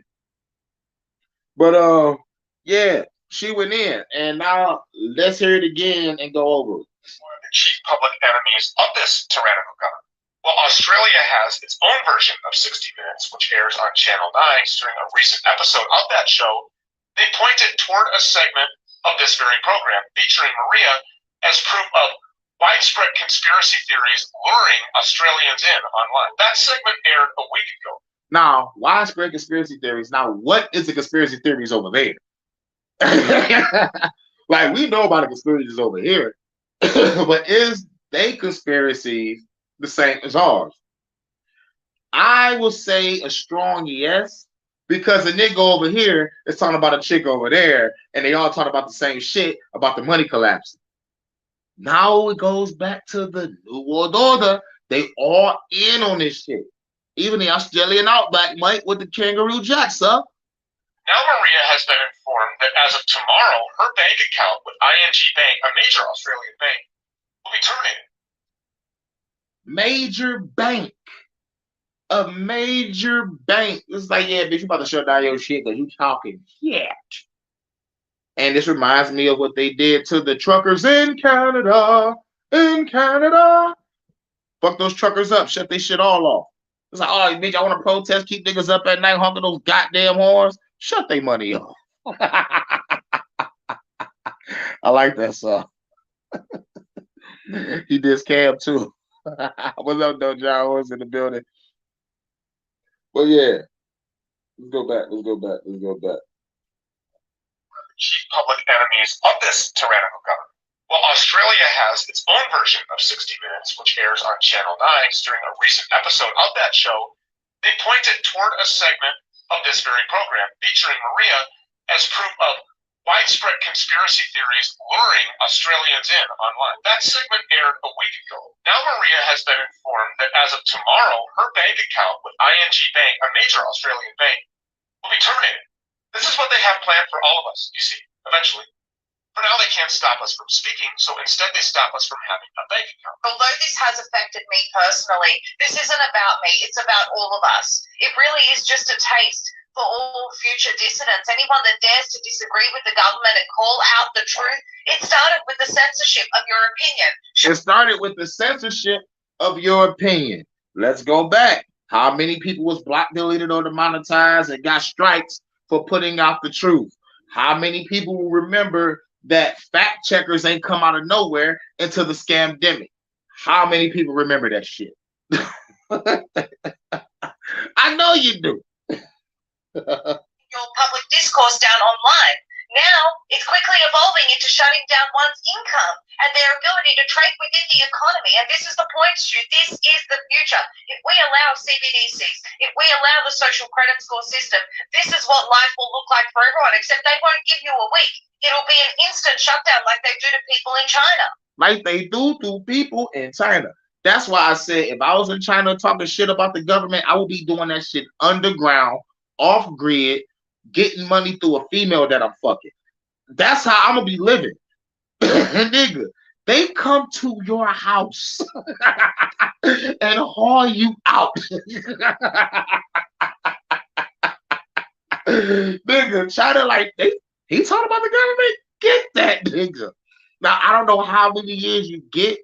But yeah, she went in, and now let's hear it again and go over it. One of the chief public enemies of this tyrannical government. Well, Australia has its own version of 60 Minutes, which airs on Channel 9. During a recent episode of that show, they pointed toward a segment of this very program featuring Maria as proof of widespread conspiracy theories luring Australians in online. That segment aired a week ago. Now, widespread conspiracy theories. Now, what is the conspiracy theories over there? Like, we know about the conspiracies over here, but is they conspiracies the same as ours? I will say a strong yes, because the nigga over here is talking about a chick over there, and they all talk about the same shit about the money collapsing. Now it goes back to the New World Order. They all in on this shit. Even the Australian outback, Mike, with the kangaroo jacks, huh? Now Maria has been informed that as of tomorrow, her bank account with ING Bank, a major Australian bank, will be terminated. Major bank. A major bank. It's like, yeah, bitch, you about to shut down your shit because you talking shit. And this reminds me of what they did to the truckers in Canada. In Canada. Fuck those truckers up. Shut they shit all off. It's like, oh, bitch, I want to protest, keep niggas up at night, honking those goddamn horns. Shut their money off. I like that song. He did Cam too. What's up, though, John Horns in the building? But yeah, let's go back. Chief public enemies of this tyrannical government. Well, Australia has its own version of 60 Minutes, which airs on Channel 9. During a recent episode of that show, they pointed toward a segment of this very program featuring Maria as proof of widespread conspiracy theories luring Australians in online. That segment aired a week ago. Now Maria has been informed that as of tomorrow, her bank account with ING Bank, a major Australian bank, will be terminated. This is what they have planned for all of us, you see, eventually. For now, they can't stop us from speaking, so instead they stop us from having a bank account. Although this has affected me personally, this isn't about me, it's about all of us. It really is just a taste for all future dissidents. Anyone that dares to disagree with the government and call out the truth. It started with the censorship of your opinion. It started with the censorship of your opinion. Let's go back. How many people was blocked, deleted, or demonetized and got strikes for putting out the truth? How many people will remember that fact checkers ain't come out of nowhere until the scamdemic? How many people remember that shit? I know you do. Your public discourse down online. Now it's quickly evolving into shutting down one's income and their ability to trade within the economy. And this is the point, Stu. This is the future. If we allow CBDCs, if we allow the social credit score system, this is what life will look like for everyone, except they won't give you a week. It'll be an instant shutdown like they do to people in China. Like they do to people in China. That's why I said if I was in China talking shit about the government, I would be doing that shit underground, off grid, getting money through a female that I'm fucking. That's how I'm gonna be living. Nigga, they come to your house and haul you out. Nigga, China like he talking about the government? Get that nigga. Now I don't know how many years you get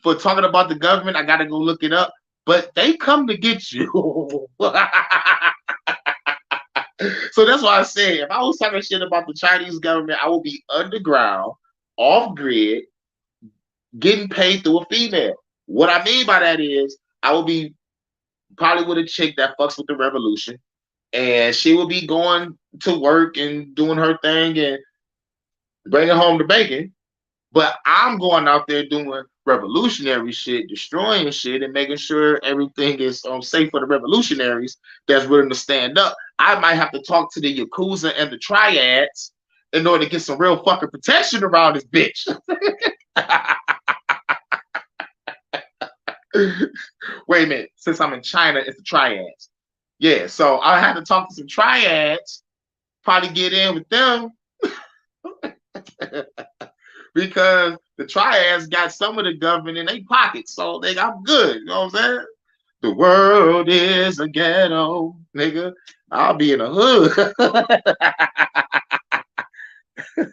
for talking about the government. I gotta go look it up. But they come to get you. So that's why I said if I was talking shit about the Chinese government, I would be underground, off grid, getting paid through a female. What I mean by that is I would be probably with a chick that fucks with the revolution, and she will be going to work and doing her thing and bringing home the bacon. But I'm going out there doing revolutionary shit, destroying shit, and making sure everything is safe for the revolutionaries that's willing to stand up. I might have to talk to the Yakuza and the Triads in order to get some real fucking protection around this bitch. Wait a minute. Since I'm in China, it's the Triads. Yeah, so I had to talk to some Triads, probably get in with them. Because the Triads got some of the government in their pockets, so they got good. You know what I'm saying? The world is a ghetto, nigga. I'll be in the hood.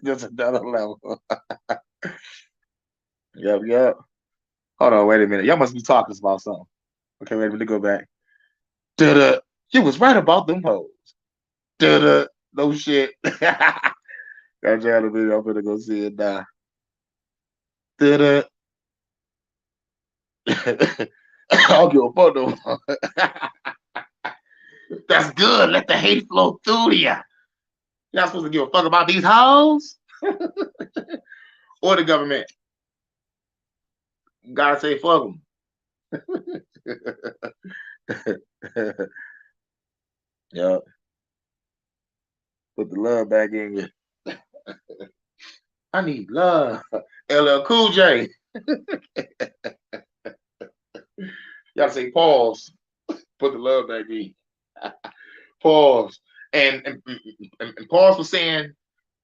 Just another level. Yep. Hold on, wait a minute. Y'all must be talking about something. Okay, wait a minute. Go back. Da-da. You was right about them hoes. Da-da. No shit. Got you out of video. I'm gonna go see it now. Da-da. I don't give a fuck no more. That's good. Let the hate flow through you. You're not supposed to give a fuck about these hoes or the government. You gotta say fuck them. Yeah. Put the love back in you. I need love. LL Cool J. You gotta say pause. Put the love back in. Pause. And pause for saying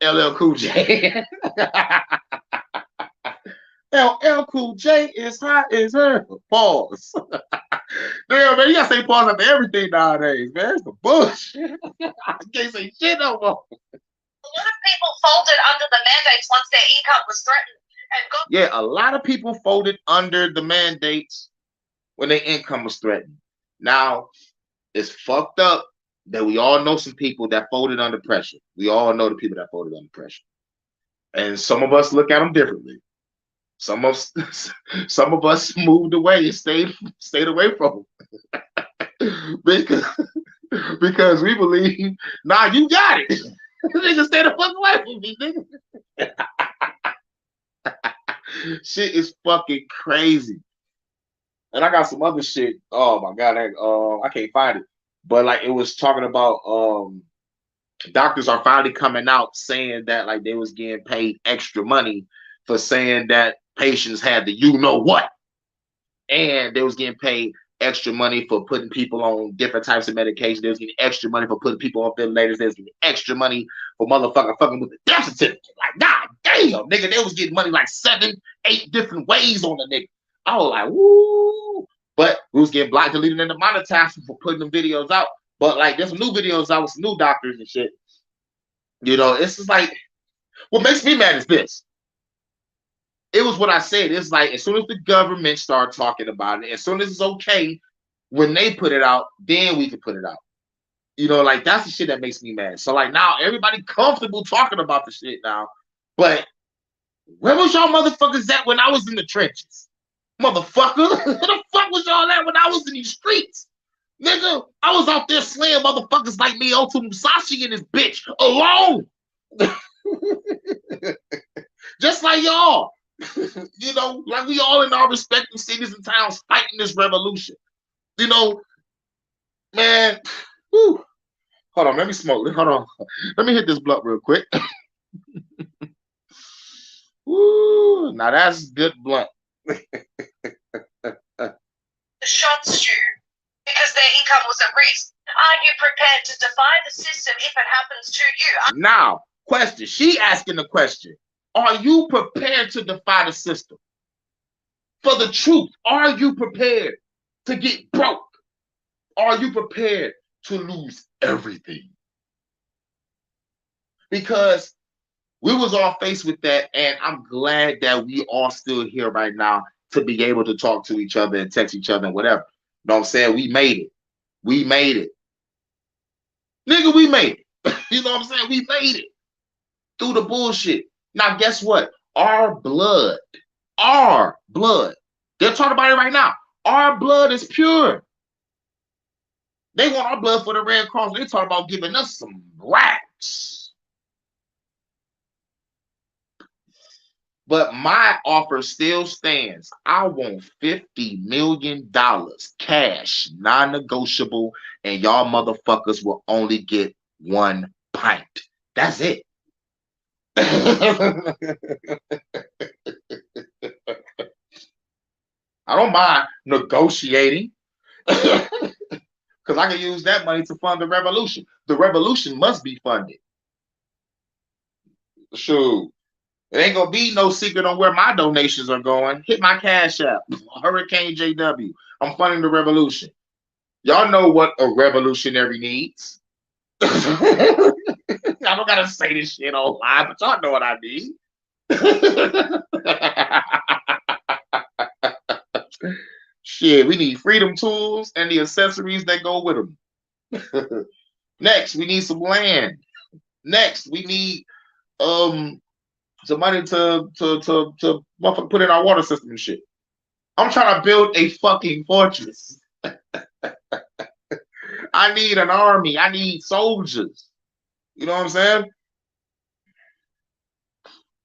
LL Cool J. LL Cool J is hot as hell. Pause. Damn, man, you gotta say pause after everything nowadays, man. It's the bullshit. I can't say shit no more. A lot of people folded under the mandates once their income was threatened. Yeah, a lot of people folded under the mandates when their income was threatened. Now, it's fucked up that we all know some people that folded under pressure. We all know the people that folded under pressure. And some of us look at them differently. Some of us moved away and stayed away from them. because we believe, nah, you got it. Nigga, stay the fuck away from me, nigga. Shit is fucking crazy. And I got some other shit. Oh my god, I can't find it. But like it was talking about doctors are finally coming out saying that like they was getting paid extra money for saying that patients had the you know what. And they was getting paid extra money for putting people on different types of medication. They was getting extra money for putting people on ventilators. They was getting extra money for motherfucking fucking with the death certificate. Like, god damn, nigga, they was getting money like 7, 8 different ways on the nigga. I was like, woo. But we was getting blocked, deleted, and demonetized for putting them videos out. But like, there's some new videos out with some new doctors and shit. You know, it's just like, what makes me mad is this. It was what I said. It's like as soon as the government start talking about it, as soon as it's okay, when they put it out, then we can put it out. You know, like that's the shit that makes me mad. So like now everybody comfortable talking about the shit now. But where was y'all motherfuckers at when I was in the trenches? Motherfucker, where the fuck was y'all at when I was in these streets? Nigga, I was out there slaying motherfuckers like me, Otu Musashi and this bitch alone. Just like y'all. You know, like we all in our respective cities and towns fighting this revolution. You know, man. Whew. Hold on, let me smoke. Hold on. Let me hit this blunt real quick. Woo, now that's good blunt. The shots you because their income was at risk. Are you prepared to defy the system if it happens to you? Now, question. She asking the question. Are you prepared to defy the system? For the truth, are you prepared to get broke? Are you prepared to lose everything? Because we was all faced with that, and I'm glad that we are still here right now to be able to talk to each other and text each other and whatever. You know what I'm saying? We made it. We made it. Nigga, we made it. You know what I'm saying? We made it. Through the bullshit. Now, guess what? Our blood, they're talking about it right now. Our blood is pure. They want our blood for the Red Cross. They talk about giving us some racks. But my offer still stands. I want $50 million cash, non-negotiable, and y'all motherfuckers will only get 1 pint. That's it. I don't mind negotiating because I can use that money to fund the revolution. The revolution must be funded. Shoot. It ain't gonna be no secret on where my donations are going. Hit my Cash App, Hurricane JW. I'm funding the revolution. Y'all know what a revolutionary needs. I don't gotta say this shit online, but y'all know what I need. Shit, we need freedom tools and the accessories that go with them. Next, we need some land. Next, we need some money to motherfucker put in our water system and shit. I'm trying to build a fucking fortress. I need an army. I need soldiers. You know what I'm saying?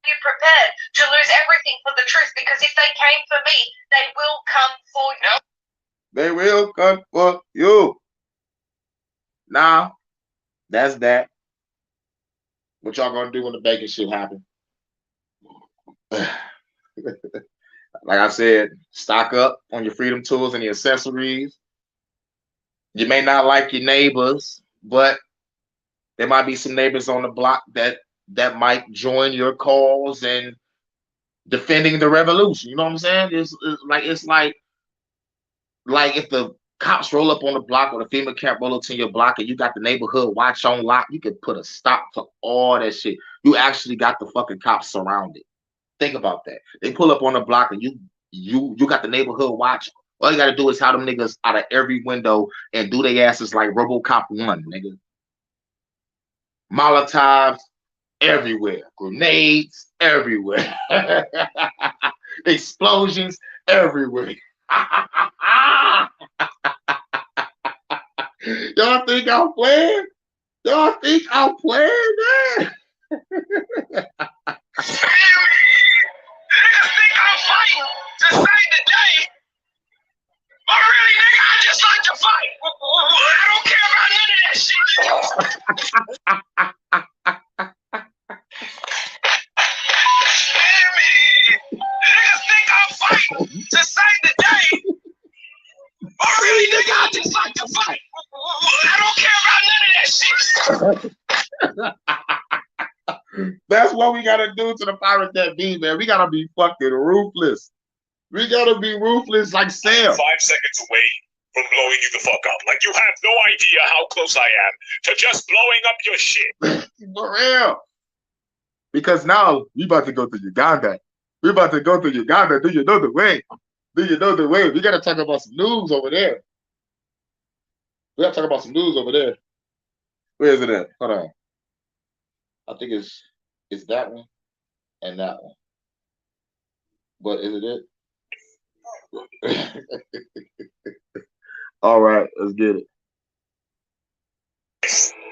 You prepared to lose everything for the truth, because if they came for me, they will come for you. They will come for you. Now, that's that. What y'all gonna do when the bacon shit happen? Like I said, stock up on your freedom tools and the accessories. You may not like your neighbors, but there might be some neighbors on the block that might join your cause and defending the revolution. You know what I'm saying? It's like if the cops roll up on the block or the FEMA camp roll up to your block and you got the neighborhood watch on lock, you could put a stop to all that shit. You actually got the fucking cops surrounded. Think about that. They pull up on the block and you got the neighborhood watch. All you gotta do is have them niggas out of every window and do their asses like RoboCop 1, nigga. Molotovs everywhere, grenades everywhere, explosions everywhere. Y'all think I'm playing? Y'all think I'm playing, man? Niggas think I'm fighting to save the day. But really, nigga, I just like to fight. I don't care about none of that shit. Niggas think I'm fighting to save the day. But really, nigga, I just like to fight. I don't care about none of that shit. That's what we gotta do to the powers that be, man. We gotta be fucking ruthless. We gotta be ruthless like Sam. 5 seconds away from blowing you the fuck up. Like, you have no idea how close I am to just blowing up your shit. For real. Because now we about to go to Uganda. We about to go to Uganda. Do you know the way? Do you know the way? We gotta talk about some news over there. We gotta talk about some news over there. Where is it at? Hold on. I think it's that one and that one. But is it it? All right, let's get it.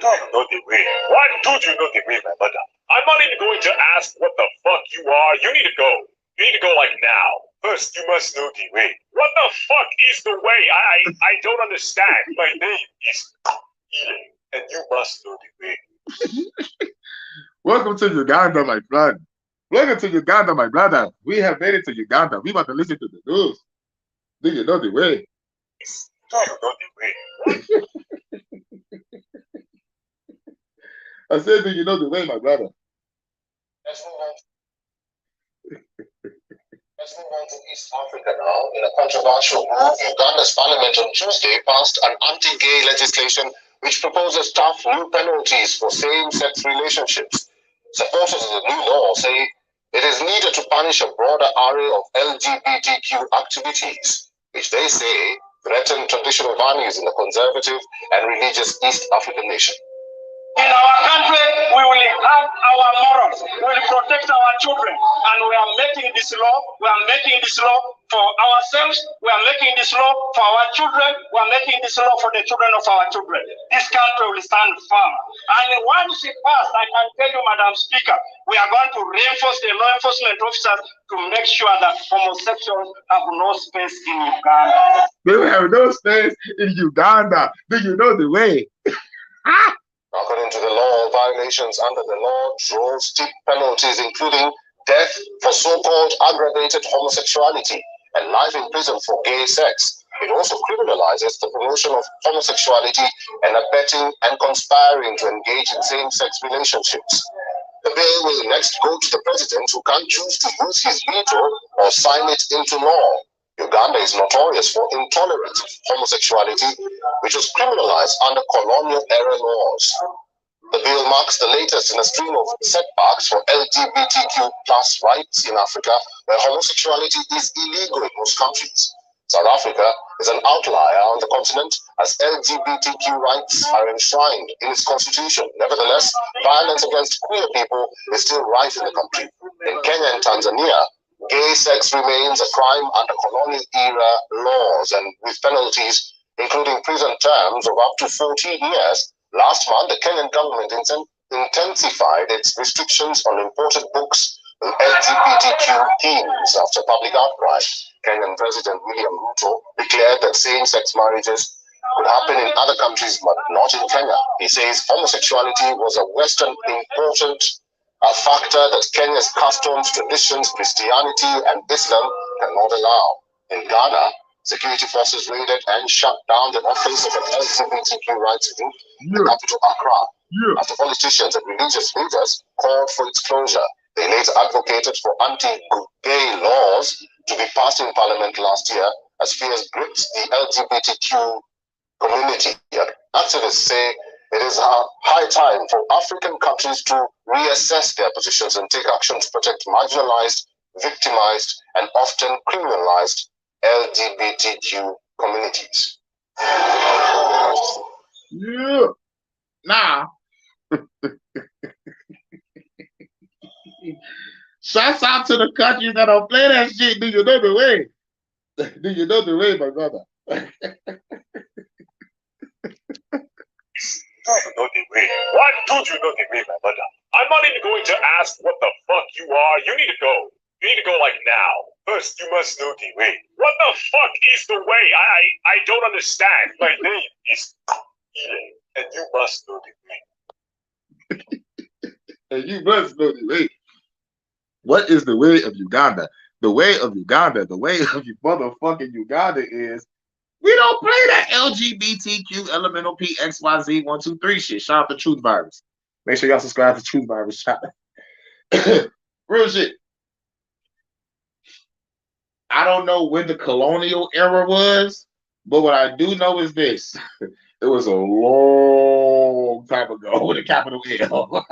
What do you know the way, my brother? I'm not even going to ask what the fuck you are. You need to go. You need to go like now. First, you must know the way. What the fuck is the way? I don't understand. My name is Elaine, and you must know the way. Welcome to Uganda, my friend. Welcome to Uganda, my brother. We have made it to Uganda. We about to listen to the news. Do you know the way? Do you know the way? I said, do you know the way, my brother? Let's move on to East Africa now. In a controversial move, Uganda's parliament on Tuesday passed an anti-gay legislation which proposes tough new penalties for same-sex relationships. Supporters of the new law say it is needed to punish a broader array of LGBTQ activities, which they say threaten traditional values in the conservative and religious East African nation. In our country, we will have our morals. We will protect our children. And we are making this law. We are making this law for ourselves. We are making this law for our children. We are making this law for the children of our children. This country will stand firm. And once it passes, I can tell you, Madam Speaker, we are going to reinforce the law enforcement officers to make sure that homosexuals have no space in Uganda. They will have no space in Uganda. Do you know the way? According to the law, violations under the law draw steep penalties, including death for so-called aggravated homosexuality and life in prison for gay sex. It also criminalizes the promotion of homosexuality and abetting and conspiring to engage in same-sex relationships. The bill will next go to the president, who can choose to use his veto or sign it into law. Uganda is notorious for intolerance of homosexuality, which was criminalized under colonial-era laws. The bill marks the latest in a string of setbacks for LGBTQ plus rights in Africa, where homosexuality is illegal in most countries. South Africa is an outlier on the continent, as LGBTQ rights are enshrined in its constitution. Nevertheless, violence against queer people is still rife in the country. In Kenya and Tanzania, gay sex remains a crime under colonial-era laws and with penalties, including prison terms of up to 14 years. Last month, the Kenyan government intensified its restrictions on imported books with LGBTQ themes after public outcry. Kenyan President William Ruto declared that same-sex marriages could happen in other countries, but not in Kenya. He says homosexuality was a Western important factor that Kenya's customs, traditions, Christianity, and Islam cannot allow. In Ghana, security forces raided and shut down the office of an LGBTQ rights group in the capital Accra, after politicians and religious leaders called for its closure. They later advocated for anti-gay laws to be passed in parliament last year as fears gripped the LGBTQ community. Activists say it is a high time for African countries to reassess their positions and take action to protect marginalized, victimized, and often criminalized LGBTQ communities. Yeah. Now, shouts out to the countries that don't play that shit. Do you know the way? Do you know the way, my brother? Know the way. Why don't you know the way, my brother? I'm not even going to ask what the fuck you are. You need to go. You need to go like now. First, you must know the way. What the fuck is the way? I don't understand. My name is Elaine, and you must know the way. And you must know the way. What is the way of Uganda? The way of Uganda, the way of you motherfucking Uganda is we don't play that LGBTQ elemental PXYZ 123 shit. Shout out to Truth Virus. Make sure y'all subscribe to Truth Virus. Shout real shit. I don't know when the colonial era was, but what I do know is this. It was a long time ago with a capital L.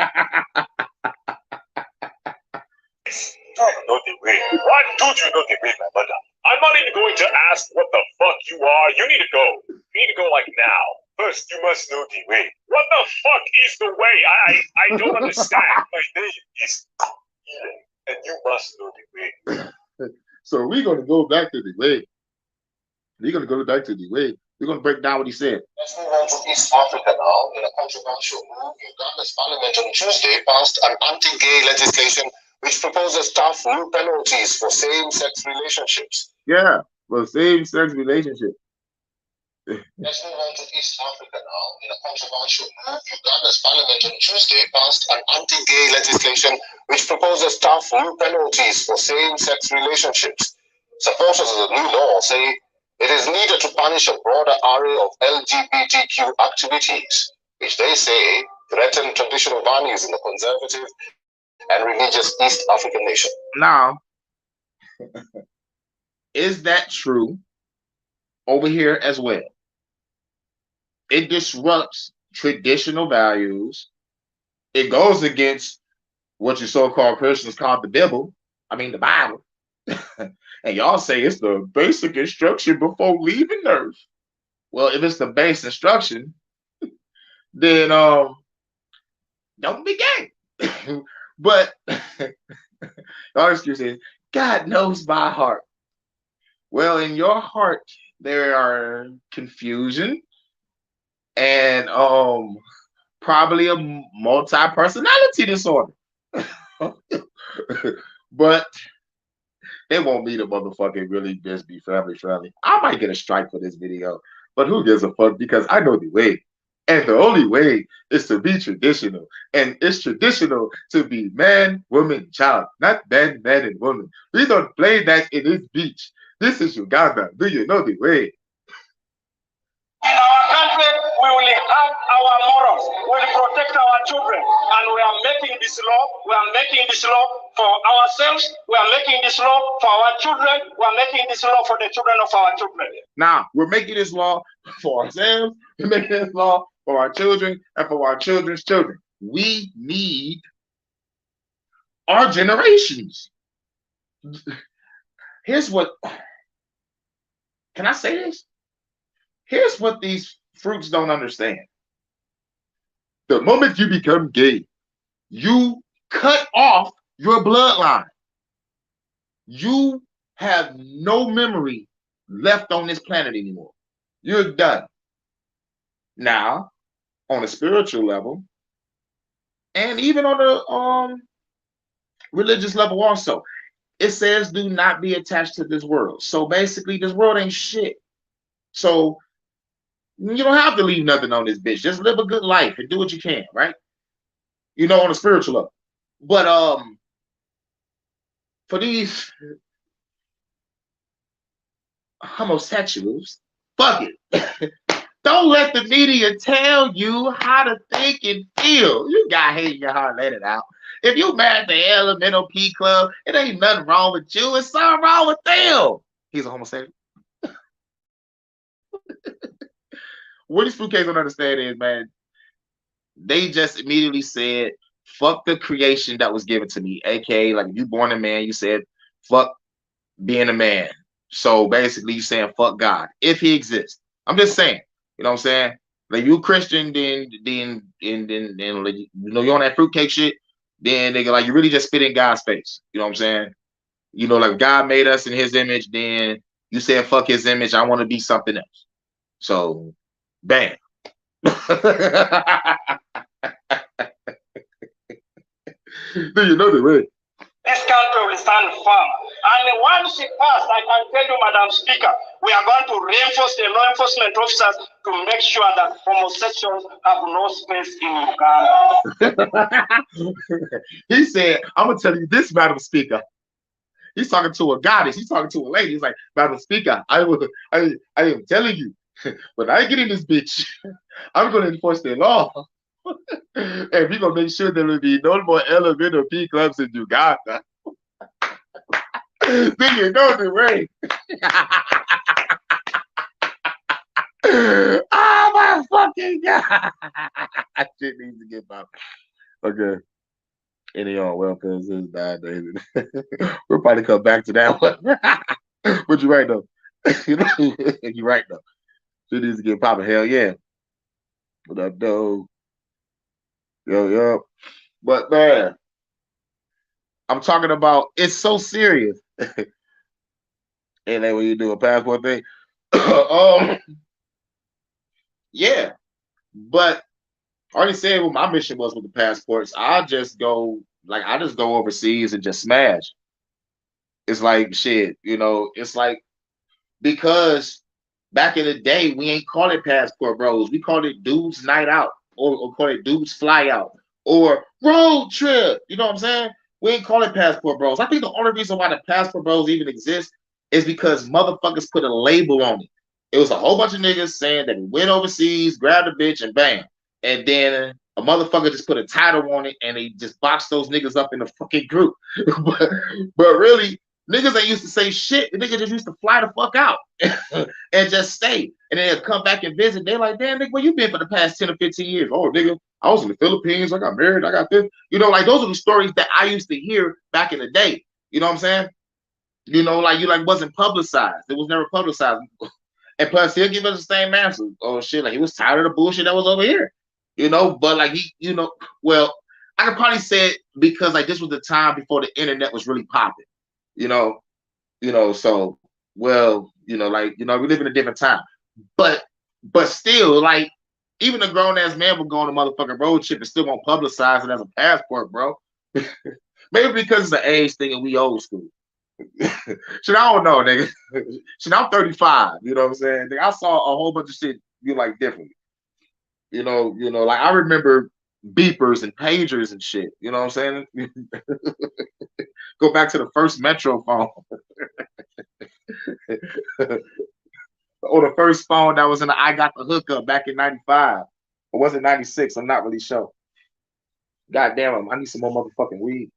Know the way. Why don't you know the way, my brother? I'm not even going to ask what the fuck you are. You need to go. You need to go like now. First, you must know the way. What the fuck is the way? I don't understand. My name is Elaine, and you must know the way. So we're going to go back to the way. We're going to go back to the way. We're going to break down what he said. Let's move on to East Africa now. In a controversial move, Uganda's parliament on Tuesday passed an anti-gay legislation which proposes tough new penalties for same-sex relationships. Yeah, for same-sex relationship. Let's move on to East Africa now. In a controversial move, Uganda's parliament on Tuesday passed an anti-gay legislation which proposes tough new penalties for same-sex relationships. Supporters of the new law say it is needed to punish a broader array of LGBTQ activities, which they say threaten traditional values in the conservative and religious East African nation. Now, is that true over here as well? It disrupts traditional values. It goes against what you so-called Christians call the Bible. I mean, the Bible. And y'all say it's the basic instruction before leaving Earth. Well, if it's the base instruction, then Don't be gay. But our excuse is God knows my heart. Well, in your heart, there are confusion and probably a multi-personality disorder. But they won't be the motherfucking really just be family friendly. I might get a strike for this video, but who gives a fuck? Because I know the way. And the only way is to be traditional. And it's traditional to be man, woman, child, not man, man, and woman. We don't play that in this beach. This is Uganda. Do you know the way? In our country, we will have our morals. We will protect our children. And we are making this law. We are making this law for ourselves. We are making this law for our children. We are making this law for the children of our children. Now, we're making this law for ourselves. We're making this law for our children and for our children's children. We need our generations. Here's what, can I say this? Here's what these fruits don't understand. The moment you become gay, you cut off your bloodline. You have no memory left on this planet anymore. You're done. Now, on a spiritual level, and even on the religious level also, it says do not be attached to this world. So basically, this world ain't shit. So you don't have to leave nothing on this bitch. Just live a good life and do what you can, right? You know, on a spiritual level. But for these homosexuals, fuck it. Don't let the media tell you how to think and feel. You got hate in your heart, let it out. If you mad at the Elemental P Club, it ain't nothing wrong with you. It's something wrong with them. He's a homosexual. What these fruitcakes don't understand is, man, they just immediately said, fuck the creation that was given to me. AKA, like, if you born a man, you said, fuck being a man. So basically, you saying, fuck God, if he exists. I'm just saying, you know what I'm saying? Like, you Christian, then like, you know, you on that fruitcake shit, then they go, like, you really just spit in God's face. You know what I'm saying? You know, like, God made us in his image, then you said, fuck his image, I want to be something else. So, bam. Do you know the way? This country will stand firm. And once it passed, I can tell you, Madam Speaker, we are going to reinforce the law enforcement officers to make sure that homosexuals have no space in Uganda. He said, I'm going to tell you this, Madam Speaker. He's talking to a goddess. He's talking to a lady. He's like, Madam Speaker, I am telling you, when I get in this bitch, I'm going to enforce the law. And we're going to make sure there will be no more elevator P clubs in Uganda. Do you know the way? Oh my fucking God. Shit needs to get popped. Okay. Any on welfare is bad, David. We'll probably come back to that one. But you're right though. You're right though. Shit needs to get popping. Hell yeah. What up, though? Yo. But man, I'm talking about it's so serious. Ain't that when you do a passport thing? Yeah. But I already said what my mission was with the passports. I just go overseas and just smash. It's like shit, you know, it's like because back in the day we ain't call it passport bros. We called it dudes night out or call it dudes fly out or road trip. You know what I'm saying? We ain't call it passport bros. I think the only reason why the passport bros even exist is because motherfuckers put a label on it. It was a whole bunch of niggas saying that we went overseas, grabbed a bitch, and bam. And then a motherfucker just put a title on it and they just boxed those niggas up in the fucking group. but really, niggas ain't used to say shit. The niggas just used to fly the fuck out and just stay. And then they'll come back and visit. They're like, damn, nigga, where you been for the past 10 or 15 years? Oh, nigga, I was in the Philippines. I got married. I got this. You know, like those are the stories that I used to hear back in the day. You know what I'm saying? You know, like you like wasn't publicized. It was never publicized. And plus, he'll give us the same answer. Oh shit, like he was tired of the bullshit that was over here. You know, but like he, you know, well, I could probably say it because like this was the time before the internet was really popping. You know, so well, we live in a different time. But still, like, even a grown ass man would go on a motherfucking road trip and still won't publicize it as a passport, bro. Maybe because it's an age thing and we old school. Shit, I don't know, nigga. Shit, I'm 35. You know what I'm saying? Nigga, I saw a whole bunch of shit you like differently. Like I remember beepers and pagers and shit. You know what I'm saying? Go back to the first Metro phone. Or the first phone that was in the I got the hookup back in 95. Or was it 96? I'm not really sure. God damn, I need some more motherfucking weed.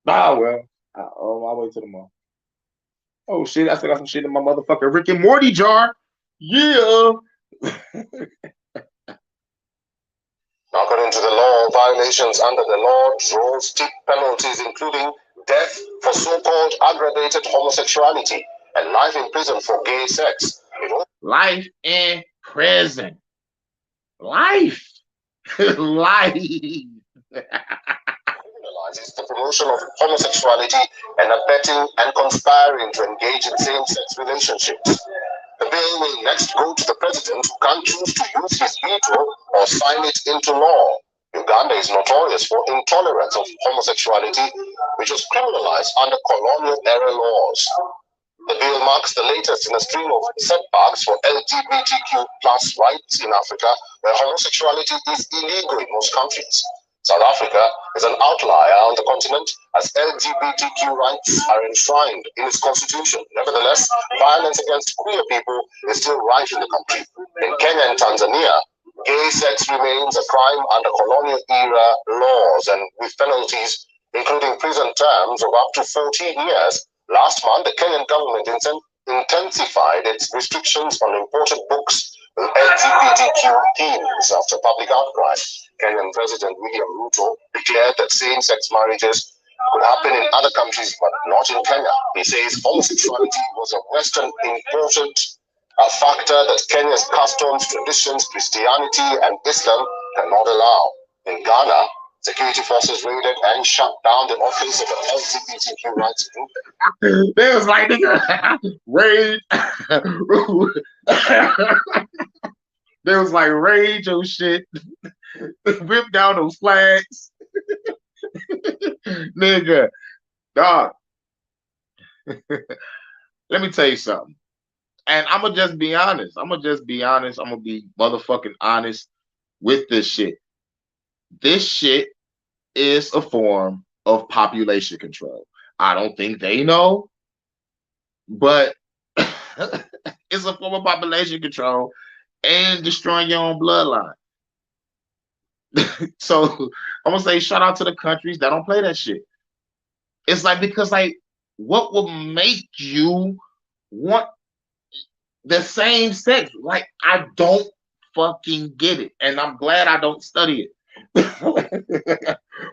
Ah, well. I'll wait till tomorrow. Oh, shit. I still got some shit in my motherfucking Rick and Morty jar. Yeah. According to the law, violations under the law draw steep penalties, including death for so-called aggravated homosexuality and life in prison for gay sex. Life in prison. Life. Life. Criminalizes the promotion of homosexuality and abetting and conspiring to engage in same-sex relationships. The bill will next go to the president, who can choose to use his veto or sign it into law. Uganda is notorious for intolerance of homosexuality, which was criminalized under colonial-era laws. The bill marks the latest in a string of setbacks for LGBTQ plus rights in Africa, where homosexuality is illegal in most countries. South Africa is an outlier on the continent, as LGBTQ rights are enshrined in its constitution. Nevertheless, violence against queer people is still rife in the country. In Kenya and Tanzania, gay sex remains a crime under colonial-era laws, and with penalties including prison terms of up to 14 years. Last month, the Kenyan government intensified its restrictions on imported books with LGBTQ themes after public outcry. Kenyan President William Ruto declared that same-sex marriages could happen in other countries but not in Kenya. He says homosexuality was a Western imported factor that Kenya's customs, traditions, Christianity, and Islam cannot allow. In Ghana, security forces raided and shut down the office of the LGBTQ rights movement. They was like, nigga, raid. They was like, raid your shit. Rip down those flags. Nigga, dog. Let me tell you something. And I'm going to just be honest. I'm going to be motherfucking honest with this shit. This shit is a form of population control. I don't think they know, but it's a form of population control and destroying your own bloodline. So I'm going to say shout out to the countries that don't play that shit. It's like, because like, what will make you want the same sex? Like, I don't fucking get it, and I'm glad I don't study it.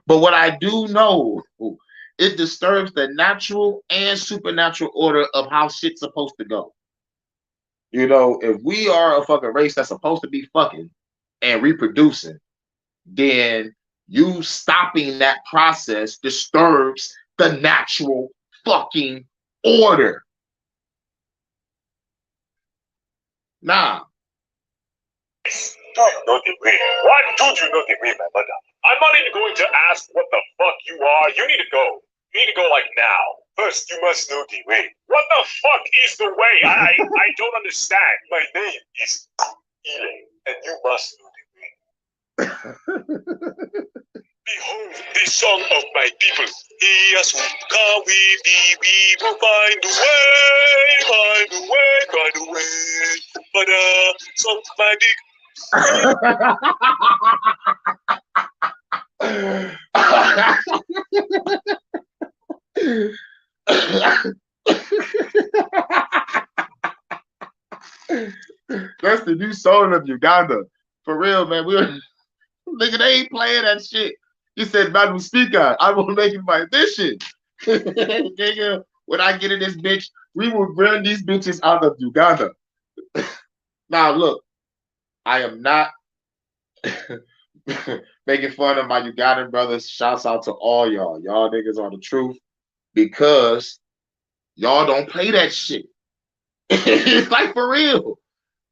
But what I do know, it disturbs the natural and supernatural order of how shit's supposed to go. If we are a fucking race that's supposed to be fucking and reproducing, then you stopping that process disturbs the natural fucking order. Nah. Why don't you know the way, my mother? I'm not even going to ask what the fuck you are. You need to go. You need to go like now. First, you must know the way. What the fuck is the way? I don't understand. My name is Elaine, and you must know the way. Behold the song of my people. Yes, we will find a way, find a way, find a way. But song my dick. That's the new song of Uganda. For real, man. Nigga, they ain't playing that shit. He said, Madam Speaker, I will make it my mission. Nigga, when I get in this bitch, we will bring these bitches out of Uganda. Now, look, I am not making fun of my Ugandan brothers. Shouts out to all y'all. Y'all niggas are the truth because y'all don't play that shit. It's like for real.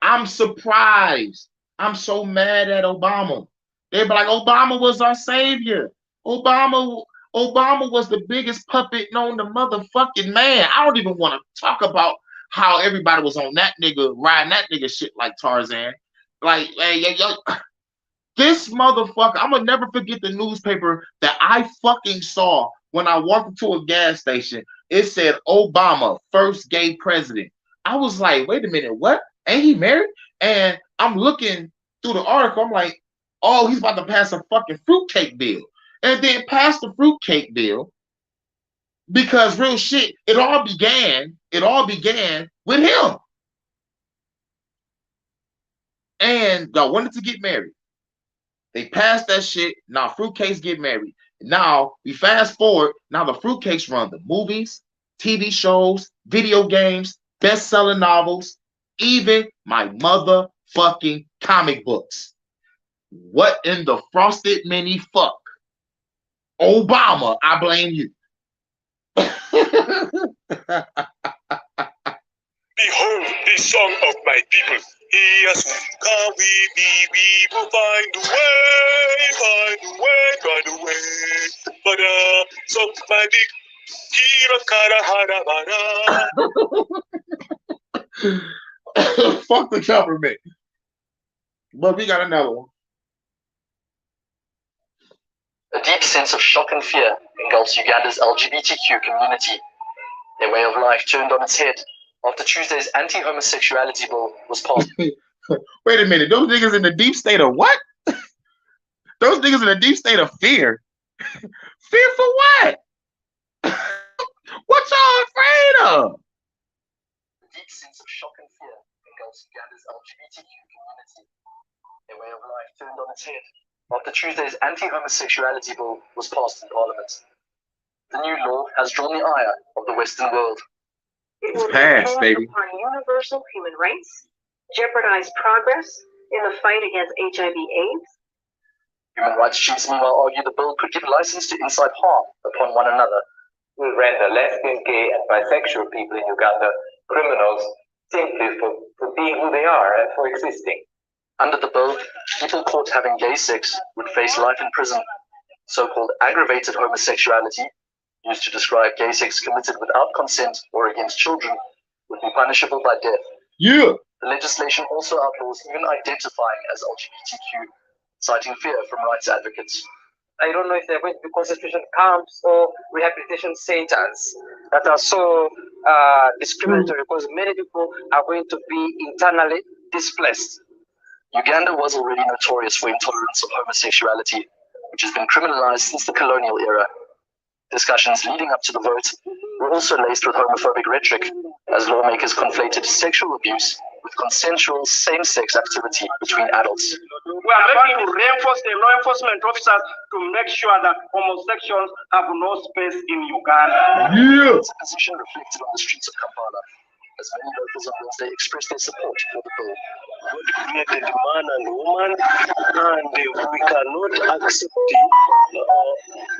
I'm surprised. I'm so mad at Obama. They be like, Obama was our savior. Obama, Obama was the biggest puppet known to motherfucking man. I don't even want to talk about how everybody was on that nigga, riding that nigga shit like Tarzan. Like, hey, this motherfucker, I'm gonna never forget the newspaper that I fucking saw when I walked into a gas station. It said Obama, first gay president. I was like, wait a minute, what? Ain't he married? And I'm looking through the article. I'm like, oh, he's about to pass a fucking fruitcake bill. And then pass the fruitcake bill because real shit, it all began with him. And y'all wanted to get married. They passed that shit. Now fruitcakes get married. Now we fast forward. Now the fruitcakes run the movies, TV shows, video games, best-selling novels, even my motherfucking comic books. What in the frosted mini fuck? Obama, I blame you. Behold the song of my people. Yes, can we will find a way. But so my big Kira Kara Harabara. Fuck the government. But we got another one. A deep sense of shock and fear engulfs Uganda's LGBTQ community. Their way of life turned on its head after Tuesday's anti-homosexuality bill was passed. Wait a minute, those niggas in the deep state of what? Those niggas in the deep state of fear. Fear for what? What y'all afraid of? A deep sense of shock and fear engulfs Uganda's LGBTQ community. Their way of life turned on its head after Tuesday's anti-homosexuality bill was passed in Parliament. The new law has drawn the ire of the Western world. It will passed, baby. upon universal human rights, jeopardize progress in the fight against HIV/AIDS. Human rights chiefs meanwhile argue the bill could give license to incite harm upon one another. Will render lesbian, gay, and bisexual people in Uganda criminals simply for being who they are and for existing. Under the bill, people caught having gay sex would face life in prison. So-called aggravated homosexuality, used to describe gay sex committed without consent or against children, would be punishable by death. Yeah. The legislation also outlaws even identifying as LGBTQ, citing fear from rights advocates. I don't know if they're going to be concentration camps or rehabilitation centers that are so discriminatory because many people are going to be internally displaced. Uganda was already notorious for intolerance of homosexuality, which has been criminalized since the colonial era. Discussions leading up to the vote were also laced with homophobic rhetoric, as lawmakers conflated sexual abuse with consensual same-sex activity between adults. We are going to reinforce the law enforcement officers to make sure that homosexuals have no space in Uganda. Yeah. It's a position reflected on the streets of Kampala, as many locals on Wednesday expressed their support for the bill. God created man and woman, and we cannot accept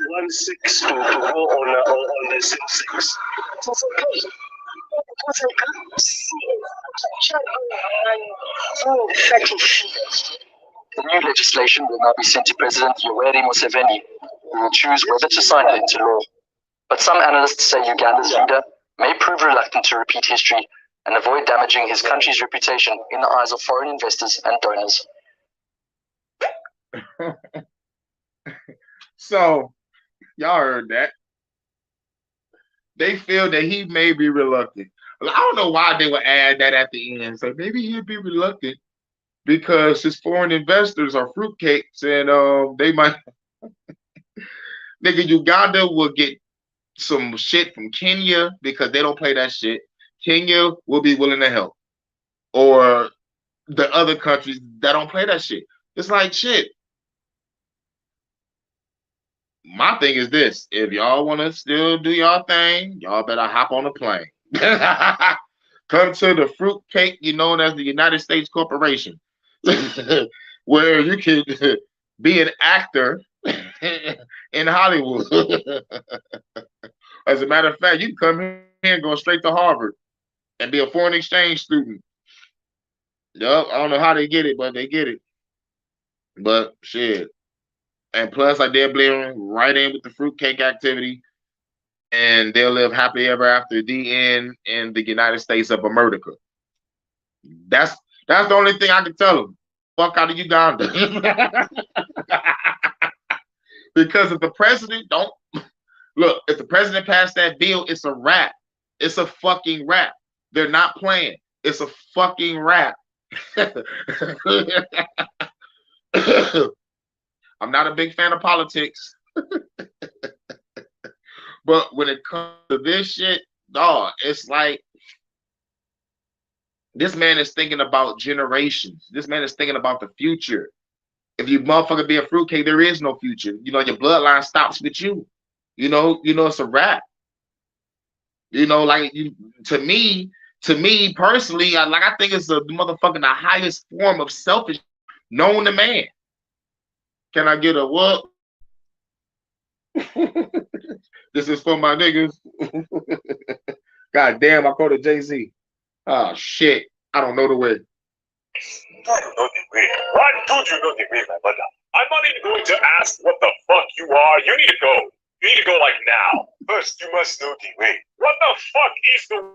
one sex to go on the same sex. It was okay. It was okay. The new legislation will now be sent to President Yoweri Museveni, who will choose whether to sign it into law. But some analysts say Uganda's leader may prove reluctant to repeat history and avoid damaging his country's reputation in the eyes of foreign investors and donors. So, y'all heard that. They feel that he may be reluctant. I don't know why they would add that at the end. So maybe he'd be reluctant because his foreign investors are fruitcakes and they might nigga Uganda will get some shit from Kenya because they don't play that shit. Kenya will be willing to help. Or the other countries that don't play that shit. It's like shit. My thing is this: if y'all want to still do y'all thing, y'all better hop on a plane. Come to the fruitcake, known as the United States Corporation, where you can be an actor in Hollywood. As a matter of fact, you can come here and go straight to Harvard and be a foreign exchange student. Yup, I don't know how they get it, but they get it. But shit. And plus, like they're blending right in with the fruitcake activity, and they'll live happily ever after the end in the United States of America. That's that's the only thing I can tell them. Fuck out of Uganda. Because if the president don't look, if the president passed that bill, it's a wrap. It's a fucking wrap. They're not playing. It's a fucking wrap. I'm not a big fan of politics, but when it comes to this shit, dog, it's like this man is thinking about generations. This man is thinking about the future. If you motherfucker be a fruitcake, there is no future. You know, your bloodline stops with you. It's a wrap. Like to me personally, I think it's the motherfucking the highest form of selfish known to man. Can I get a what? This is for my niggas. God damn, I called it Jay-Z. Oh shit. I don't know the way. I don't know the way. Why don't you know the way, my brother? I'm not even going to ask what the fuck you are. You need to go. You need to go like now. First, you must know the way. What the fuck is the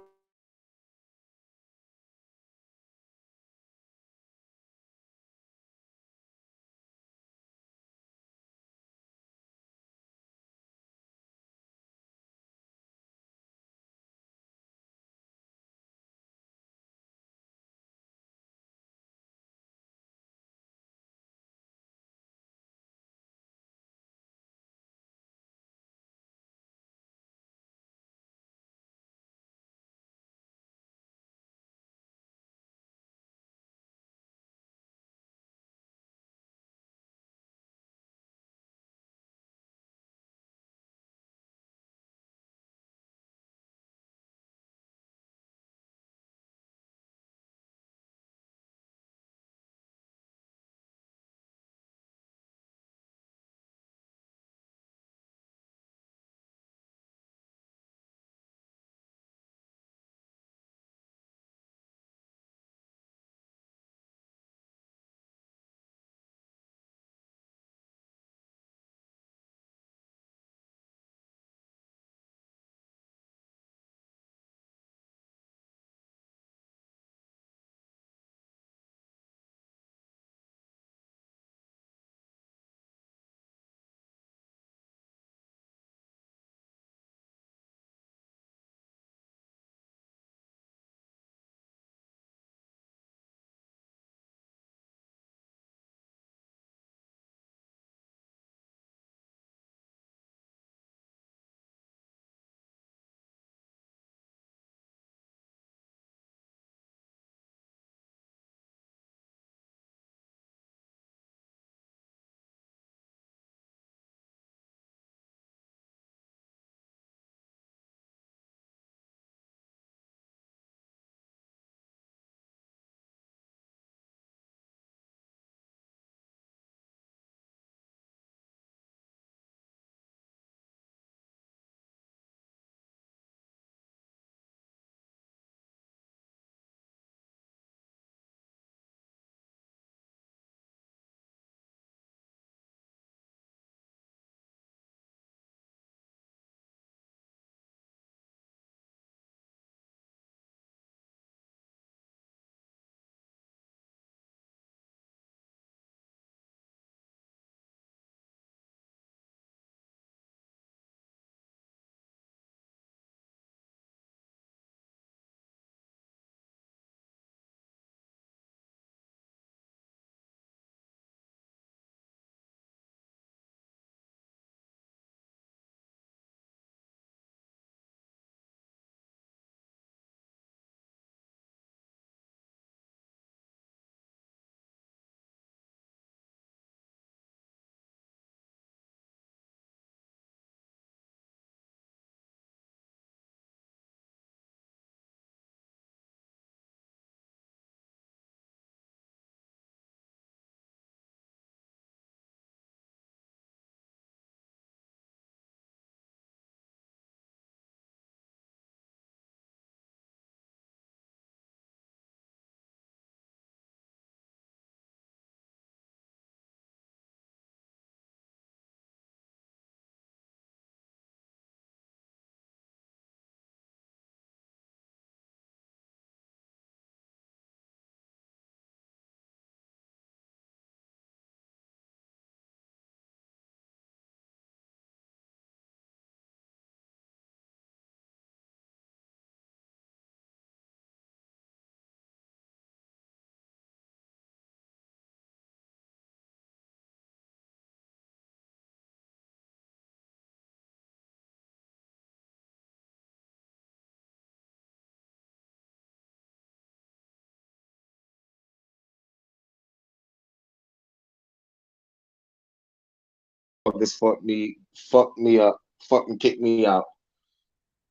fucked me up, fucking kicked me out.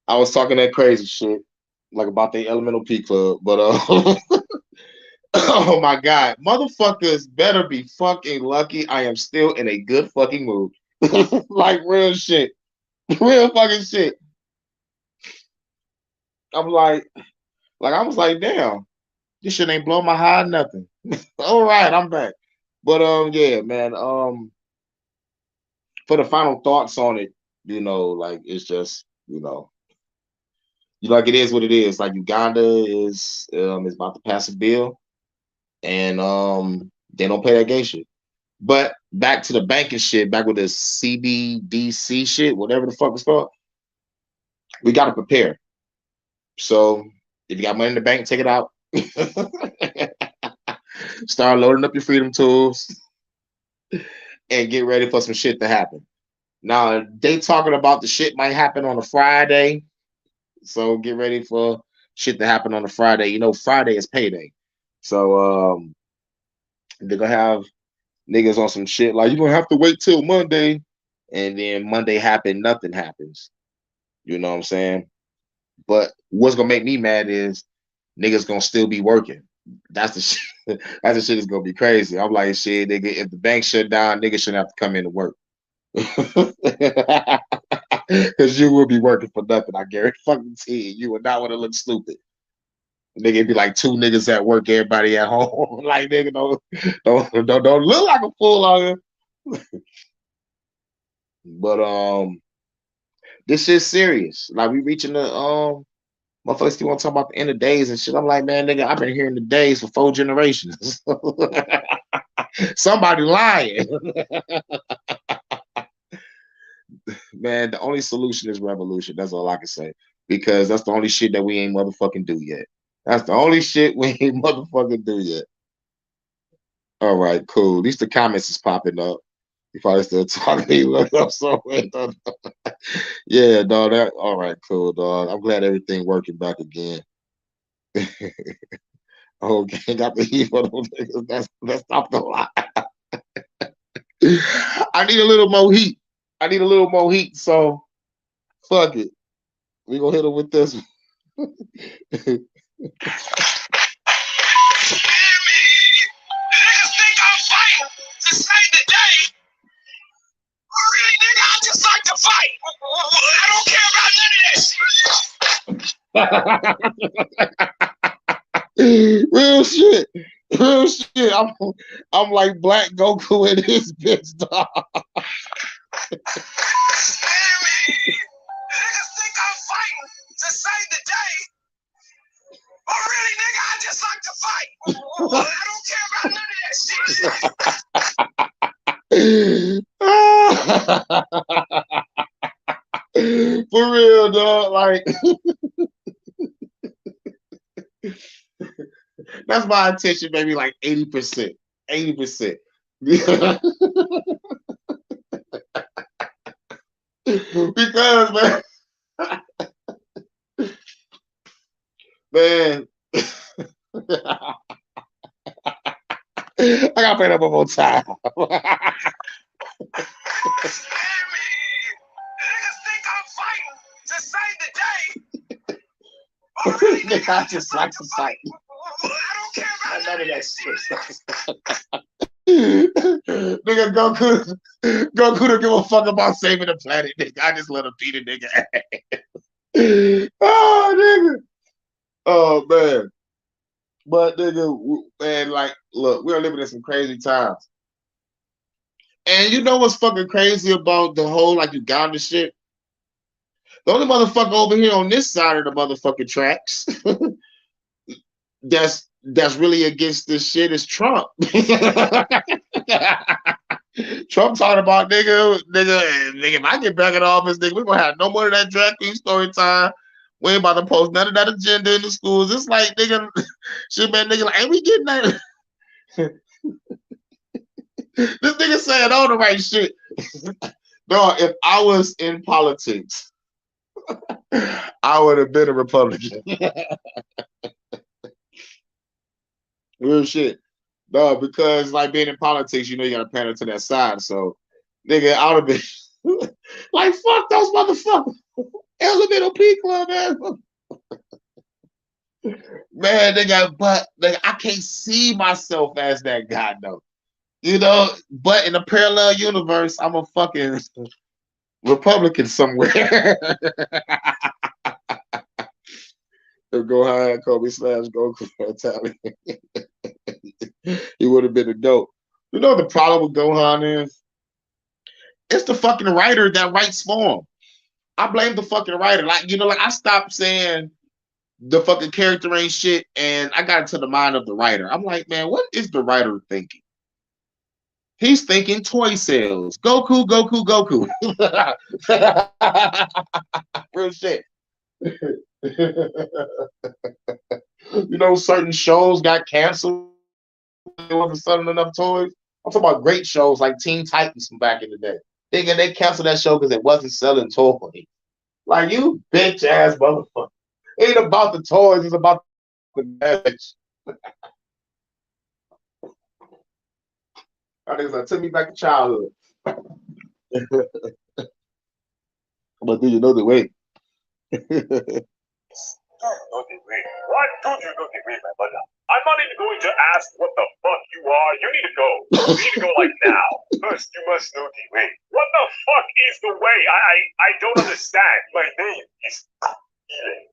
I was talking that crazy shit, like about the Elemental P Club, but oh my god, motherfuckers better be fucking lucky. I am still in a good fucking mood, like real shit, real fucking shit. I'm like I was like, damn, this shit ain't blow my high, nothing. All right, I'm back. But yeah, man. For the final thoughts on it, like it's just, like it is what it is. Like Uganda is about to pass a bill, and they don't pay that gay shit. But back to the banking shit, back with the CBDC shit, whatever the fuck it's called, we got to prepare. So if you got money in the bank, take it out. Start loading up your freedom tools and get ready for some shit to happen. Now they talking about the shit might happen on a Friday, so get ready for shit to happen on a Friday. Friday is payday, so they're gonna have niggas on some shit like you're gonna have to wait till Monday, and then Monday happen, nothing happens. You know what I'm saying? But what's gonna make me mad is niggas gonna still be working. That's the shit. That's the shit is gonna be crazy. I'm like, shit, nigga, if the bank shut down, niggas shouldn't have to come in to work. Because you will be working for nothing. I guarantee fucking you would not want to look stupid. Nigga, it'd be like two niggas at work, everybody at home. Like, nigga, don't look like a fool out here. But this shit's serious. Like, we reaching the motherfuckers keep on talking about the end of days and shit. I'm like, man, nigga, I've been hearing the days for 4 generations. Somebody lying. Man, the only solution is revolution. That's all I can say. Because that's the only shit that we ain't motherfucking do yet. That's the only shit we ain't motherfucking do yet. All right, cool. At least the comments is popping up. You probably still talking. Look up somewhere. Yeah, dog. All right, cool, dog. I'm glad everything working back again. Okay, got the heat for those niggas. That's not the lie. I need a little more heat. I need a little more heat. So fuck it. We gonna hit him with this. Niggas think I'm fighting to save the day. Really, nigga, I just like to fight. I don't care about none of that shit. Real shit. Real shit. I'm like Black Goku in his bitch, dog. Niggas think I'm fighting to save the day. But really, nigga, I just like to fight. I don't care about none of that shit. For real, dog. Like, that's my attention, maybe like 80%. 80%. Because, man, I gotta play that one more time. Niggas think I'm fighting to save the day. Nigga, I just like to fight. I don't care about none of that shit. Nigga, Goku don't give a fuck about saving the planet, nigga. I just let him beat a nigga ass. Oh, nigga. Oh, man. But, nigga, man, like, look, we're living in some crazy times. And you know what's fucking crazy about the whole, like, Uganda shit? The only motherfucker over here on this side of the motherfucking tracks that's really against this shit is Trump. Trump talking about nigga, if I get back in office, nigga, we gonna have no more of that drag queen story time. We ain't about to post none of that agenda in the schools. It's like, nigga, shit, man, nigga, like, ain't we getting that? This nigga saying all the right shit. No, if I was in politics, I would have been a Republican. Real shit. No, because like being in politics, you know you gotta pander to that side. So Nigga, I would have been like, fuck those motherfuckers. Elemental P Club, man. Man, nigga, but nigga, I can't see myself as that guy, though. You know, but in a parallel universe, I'm a fucking Republican somewhere. Gohan, Kobe slash Goku Italian. He would have been a goat. You know what the problem with Gohan is? It's the fucking writer that writes for him. I blame the fucking writer. Like, you know, like I stopped saying the fucking character ain't shit, and I got into the mind of the writer. I'm like, man, what is the writer thinking? He's thinking toy sales. Goku, Goku, Goku. Real shit. You know, certain shows got canceled. There wasn't selling enough toys. I'm talking about great shows like Teen Titans from back in the day. They canceled that show because it wasn't selling toys. Like, you bitch ass motherfucker. It ain't about the toys, it's about the message. I think that took me back to childhood. But do you know the way? Why don't you go get me, my brother? I'm not even going to ask what the fuck you are. You need to go. You need to go like now. First, you must know the way. What the fuck is the way? I don't understand. My name is Elaine.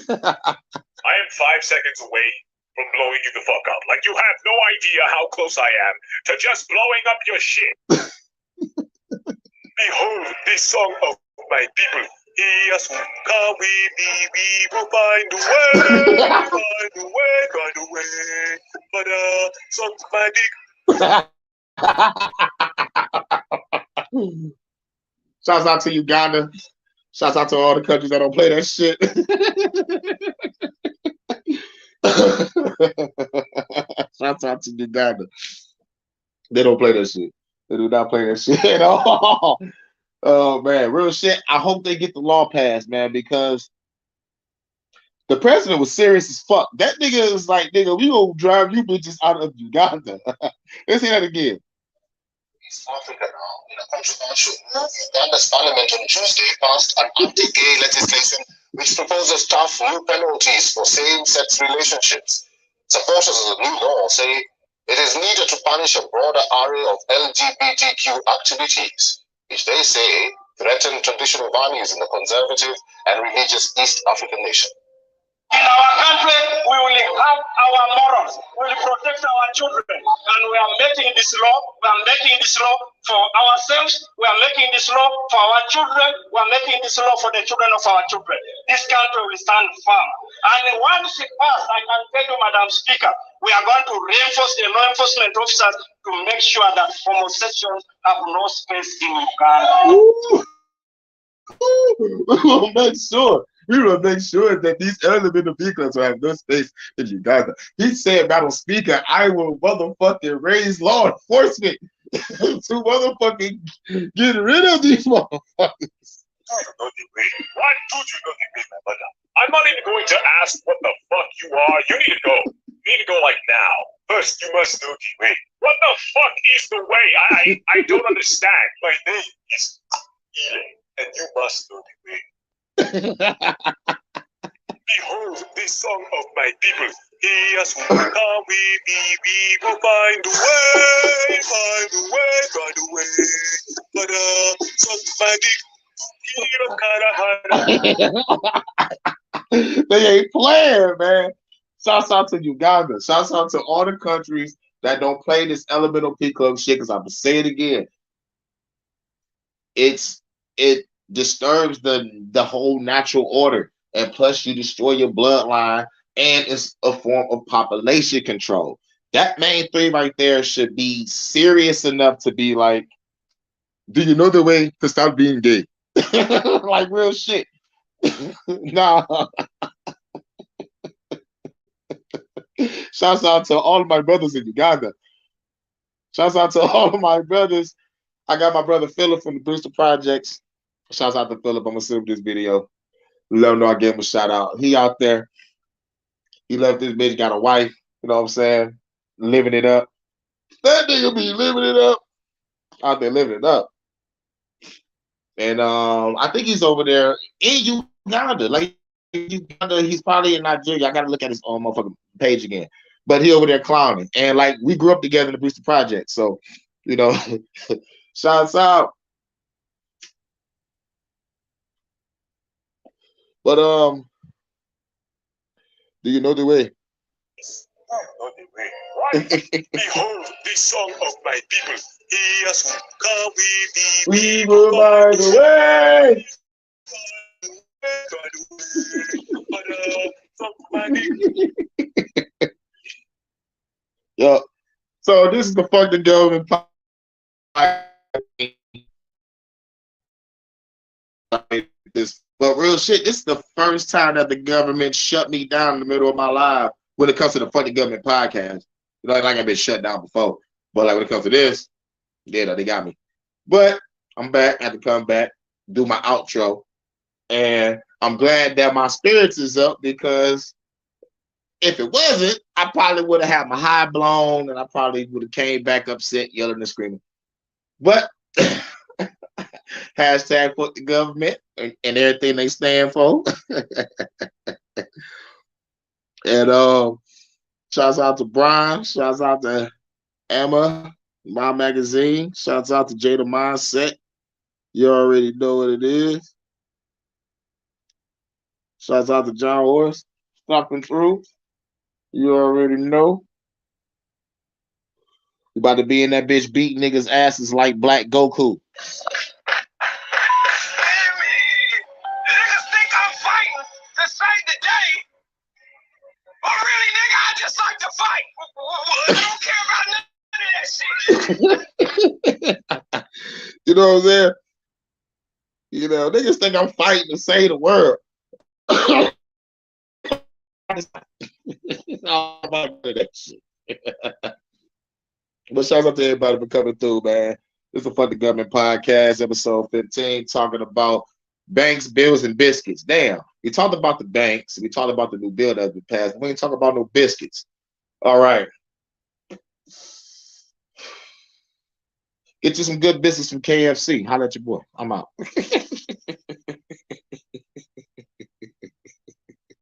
I am 5 seconds away from blowing you the fuck up. Like, you have no idea how close I am to just blowing up your shit. Behold this song of my people. Yes, we will find a way, find a way, find a way. But suck my dick. Shouts out to Uganda. Shouts out to all the countries that don't play that shit. Shouts out to Uganda. They don't play that shit. They do not play that shit at all. Oh man, real shit. I hope they get the law passed, man, because the president was serious as fuck. That nigga is like, nigga, we gonna drive you bitches out of Uganda. Let's hear that again. East Africa now, in a controversial move, Uganda's parliament on Tuesday passed an anti-gay legislation which proposes tough new penalties for same-sex relationships. Supporters of the new law say it is needed to punish a broader array of LGBTQ activities, which they say threaten traditional values in the conservative and religious East African nation. In our country, we will have our morals. We will protect our children. And we are making this law. We are making this law for ourselves. We are making this law for our children. We are making this law for the children of our children. This country will stand firm. And once it passes, I can tell you, Madam Speaker, we are going to reinforce the law enforcement officers to make sure that homosexuals have no space in Uganda. We'll make sure. We will make sure that these elemental vehicles will have no space in Uganda. He said, Madam Speaker, I will motherfucking raise law enforcement to motherfucking get rid of these motherfuckers. Why don't you go get me, my brother? I'm not even going to ask what the fuck you are. You need to go. You need to go like now. First, you must know the way. What the fuck is the way? I don't understand. My name is Elaine, and you must know the way. Behold this song of my people. Yes, we will find a way, find a way, find a way. But somebody, they ain't playing, man. Shouts out to Uganda. Shouts out to all the countries that don't play this elemental P Club shit. Because I'm gonna say it again. It disturbs the whole natural order, and plus you destroy your bloodline, and it's a form of population control. That main thing right there should be serious enough to be like, do you know the way to stop being gay? Like real shit. Nah. Shouts out to all of my brothers in Uganda. Shouts out to all of my brothers. I got my brother Philip from the Brewster Projects. Shouts out to Philip. I'm gonna send him this video. Let him know I gave him a shout out. He out there. He left this bitch, got a wife. You know what I'm saying? Living it up. That nigga be living it up. out there living it up. And I think he's over there in Uganda. Like Uganda, he's probably in Nigeria. I gotta look at his own motherfucking page again. But he over there clowning. And like we grew up together in the Brewster Project. So, you know, shouts out. But do you know the way? Not the way. What? Behold the song of my people. He has come with the We will by the way. Yo, so this is the fuck the government this, but real shit, this is the first time that the government shut me down in the middle of my life when it comes to the fuck the government podcast. You know, like I've been shut down before, but like when it comes to this, yeah, they got me. But I'm back. I had to come back, do my outro, and I'm glad that my spirits is up because if it wasn't, I probably would have had my high blown and I probably would have came back upset, yelling and screaming. But hashtag fuck the government and everything they stand for. And shouts out to Brian, shouts out to Emma, My Magazine, shouts out to Jada Mindset. You already know what it is. Shouts out to John Horse, stopping through. You already know. You about to be in that bitch beating niggas' asses like Black Goku. Niggas think I'm fighting to save the day. But really, nigga, I just like to fight. I don't care about none of that shit. You know what I'm saying? You know, niggas think I'm fighting to save the world. It's all about that shit. But shout out to everybody for coming through, man. This is the Fuck the Government Podcast, episode 15, talking about banks, bills, and biscuits. Damn, we talked about the banks, we talked about the new bill that's been passed. We ain't talk about no biscuits. All right. Get you some good business from KFC. Holla at your boy. I'm out.